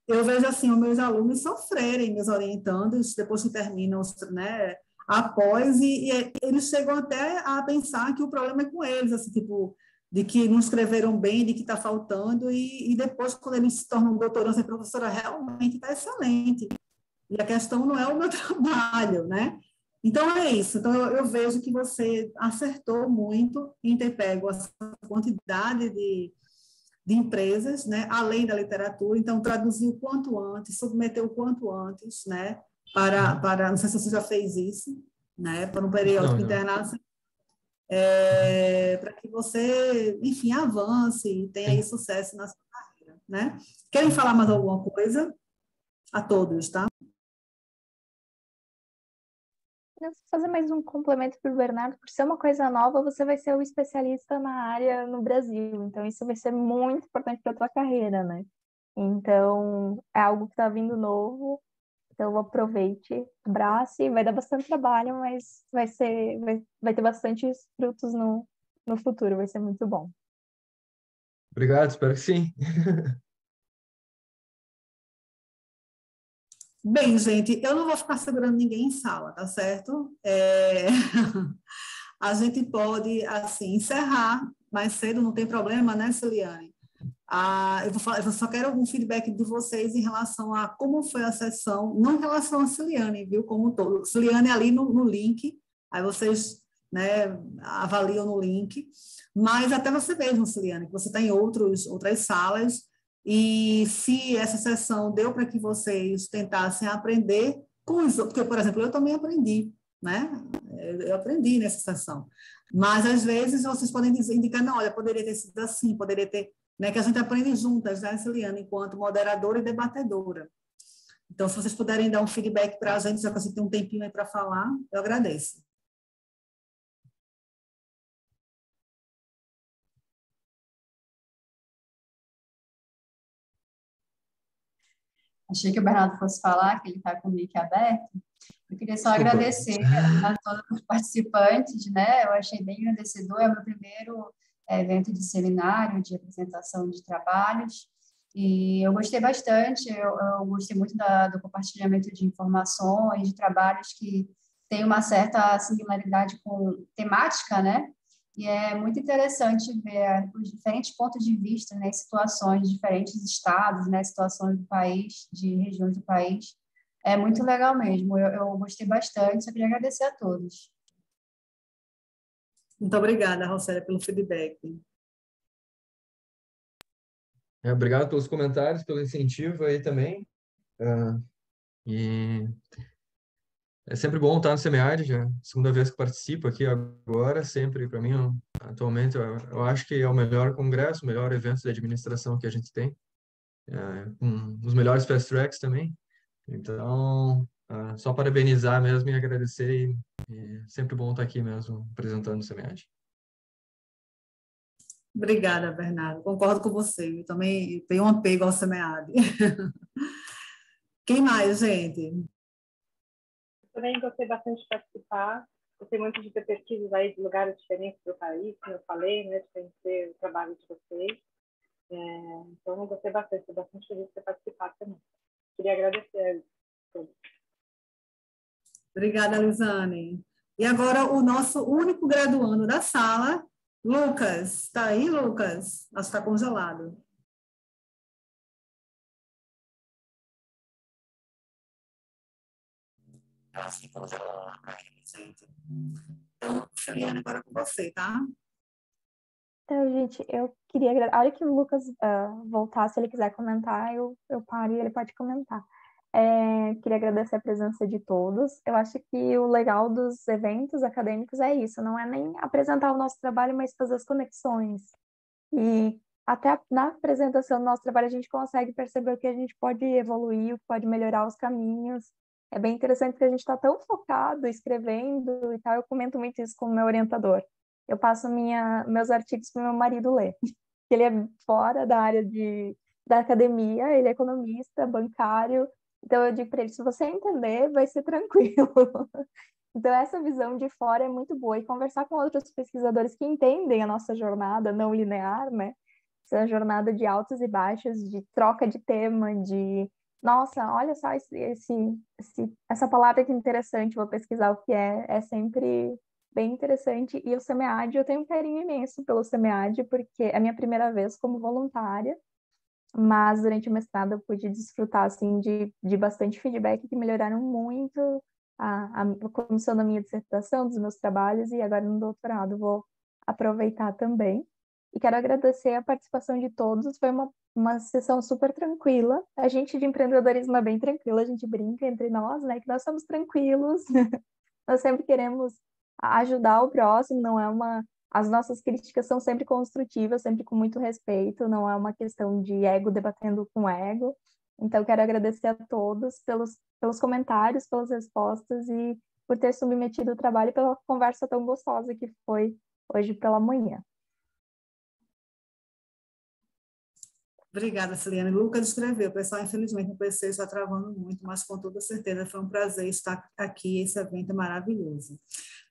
eu vejo assim os meus alunos sofrerem, meus orientandos, depois que terminam, né, após, e eles chegam até a pensar que o problema é com eles, assim, tipo, de que não escreveram bem, de que está faltando, e depois, quando eles se tornam doutorandos e professora, realmente está excelente. E a questão não é o meu trabalho, né? Então, é isso. Então, eu vejo que você acertou muito em ter pego essa quantidade de empresas, né, além da literatura. Então, traduzir o quanto antes, submeter o quanto antes, né, para não sei se você já fez isso, né, para um periódico internacional, para que você, enfim, avance e tenha aí sucesso na sua carreira, né? Querem falar mais alguma coisa? A todos, tá? Fazer mais um complemento para o Bernardo, por ser uma coisa nova, você vai ser o especialista na área no Brasil, então isso vai ser muito importante para a tua carreira, né? Então, é algo que está vindo novo, então aproveite, abrace, vai dar bastante trabalho, mas vai ter bastantes frutos no futuro, vai ser muito bom. Obrigado, espero que sim. Bem, gente, eu não vou ficar segurando ninguém em sala, tá certo? A gente pode, assim, encerrar mais cedo, não tem problema, né, Celiane? Eu só quero algum feedback de vocês em relação a como foi a sessão, não em relação a Celiane, viu, como um todo. Celiane ali no link, aí vocês, né, avaliam no link, mas até você mesmo, Celiane, que você está em outras salas. E se essa sessão deu para que vocês tentassem aprender com os outros, porque, por exemplo, eu também aprendi, né? Eu aprendi nessa sessão. Mas, às vezes, vocês podem indicar, não, olha, poderia ter sido assim, poderia ter, né? Que a gente aprende juntas, né, Celiane, enquanto moderadora e debatedora. Então, se vocês puderem dar um feedback para a gente, já que você tem um tempinho aí para falar, eu agradeço. Achei que o Bernardo fosse falar, que ele está com o mic aberto. Eu queria só agradecer a todos os participantes, né? Eu achei bem agradecedor, é o meu primeiro evento de seminário, de apresentação de trabalhos, e eu gostei bastante, eu gostei muito do compartilhamento de informações, de trabalhos que têm uma certa similaridade com temática, né? E é muito interessante ver os diferentes pontos de vista, né, situações de diferentes estados, né, situações do país, de regiões do país. É muito legal mesmo, eu gostei bastante, só queria agradecer a todos. Muito obrigada, Rossélia, pelo feedback. Obrigado pelos comentários, pelo incentivo aí também. E é sempre bom estar no SEMEAD, já segunda vez que participo aqui agora, sempre para mim, atualmente, eu acho que é o melhor congresso, o melhor evento de administração que a gente tem, com os melhores fast tracks também. Então, só parabenizar mesmo e agradecer, e sempre bom estar aqui mesmo, apresentando o SEMEAD. Obrigada, Bernardo. Concordo com você. Eu também tenho um apego ao SEMEAD. Quem mais, gente? Também gostei bastante de participar. Gostei muito de ter pesquisas aí de lugares diferentes do país, como eu falei, né, de conhecer o trabalho de vocês. Então, eu gostei bastante. Estou bastante feliz de ter participado também. Queria agradecer a todos. Obrigada, Lisane. E agora o nosso único graduando da sala, Lucas. Está aí, Lucas? Nossa, está congelado. Então, Juliana, agora com você, tá? Então, gente, eu queria agradecer. A hora que o Lucas voltar, se ele quiser comentar, eu paro e ele pode comentar. Queria agradecer a presença de todos. Eu acho que o legal dos eventos acadêmicos é isso, não é nem apresentar o nosso trabalho, mas fazer as conexões. E até na apresentação do nosso trabalho a gente consegue perceber o que a gente pode evoluir, o que pode melhorar os caminhos. É bem interessante porque a gente está tão focado, escrevendo e tal. Eu comento muito isso com o meu orientador. Eu passo meus artigos para o meu marido ler. Ele é fora da área da academia, ele é economista, bancário. Então eu digo para ele, se você entender, vai ser tranquilo. Então essa visão de fora é muito boa. E conversar com outros pesquisadores que entendem a nossa jornada não linear, né? Essa jornada de altos e baixos, de troca de tema, de nossa, olha só essa palavra que interessante, vou pesquisar o que é sempre bem interessante. E o SEMEAD, eu tenho um carinho imenso pelo SEMEAD, porque é a minha primeira vez como voluntária, mas durante o mestrado eu pude desfrutar, assim, de bastante feedback que melhoraram muito a comissão da minha dissertação, dos meus trabalhos, e agora no doutorado vou aproveitar também. E quero agradecer a participação de todos, foi uma sessão super tranquila. A gente de empreendedorismo é bem tranquila, a gente brinca entre nós, né, que nós somos tranquilos, nós sempre queremos ajudar o próximo, não é as nossas críticas são sempre construtivas, sempre com muito respeito, não é uma questão de ego debatendo com ego. Então, quero agradecer a todos pelos comentários, pelas respostas e por ter submetido o trabalho e pela conversa tão gostosa que foi hoje pela manhã. Obrigada, Celiane. Lucas escreveu, pessoal, infelizmente o PC está travando muito, mas com toda certeza foi um prazer estar aqui, esse evento é maravilhoso.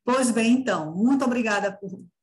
Pois bem, então, muito obrigada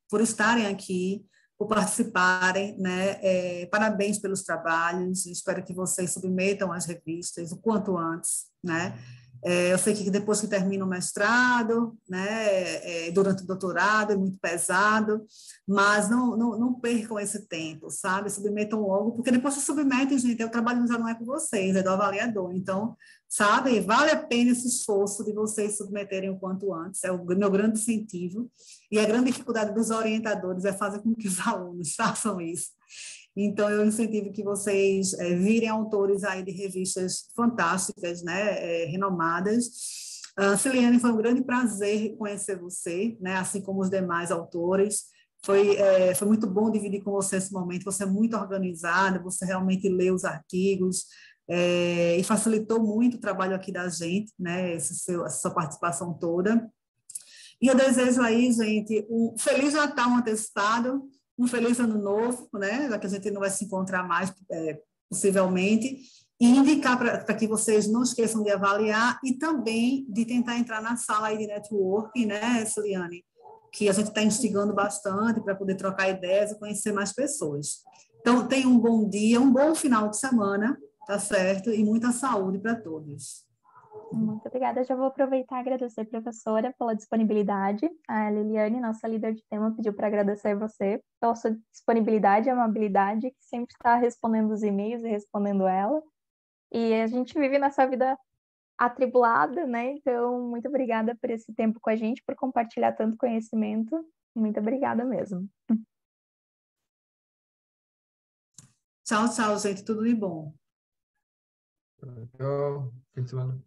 por estarem aqui, por participarem, né? Parabéns pelos trabalhos, espero que vocês submetam as revistas o quanto antes, né? Eu sei que depois que termina o mestrado, né, durante o doutorado é muito pesado, mas não percam esse tempo, sabe? Submetam logo, porque depois que submetem, gente, o trabalho já não é com vocês, é do avaliador. Então, sabe, vale a pena esse esforço de vocês submeterem o quanto antes, é o meu grande incentivo. E a grande dificuldade dos orientadores é fazer com que os alunos façam isso. Então, eu incentivo que vocês virem autores aí de revistas fantásticas, né, renomadas. Celiane, foi um grande prazer conhecer você, né, assim como os demais autores. Foi muito bom dividir com você esse momento. Você é muito organizada, você realmente lê os artigos e facilitou muito o trabalho aqui da gente, né, essa sua participação toda. E eu desejo aí, gente, um Feliz Natal antecipado, um feliz ano novo, né? Já que a gente não vai se encontrar mais, possivelmente, e indicar para que vocês não esqueçam de avaliar e também de tentar entrar na sala aí de networking, né, Celiane? Que a gente está instigando bastante para poder trocar ideias e conhecer mais pessoas. Então, tenham um bom dia, um bom final de semana, tá certo? E muita saúde para todos. Muito obrigada. Já vou aproveitar e agradecer a professora pela disponibilidade. A Liliane, nossa líder de tema, pediu para agradecer você pela sua disponibilidade e amabilidade, que sempre está respondendo os e-mails e respondendo ela. E a gente vive nessa vida atribulada, né? Então, muito obrigada por esse tempo com a gente, por compartilhar tanto conhecimento. Muito obrigada mesmo. Tchau, tchau, gente. Tudo de bom. Tchau. Fim de semana.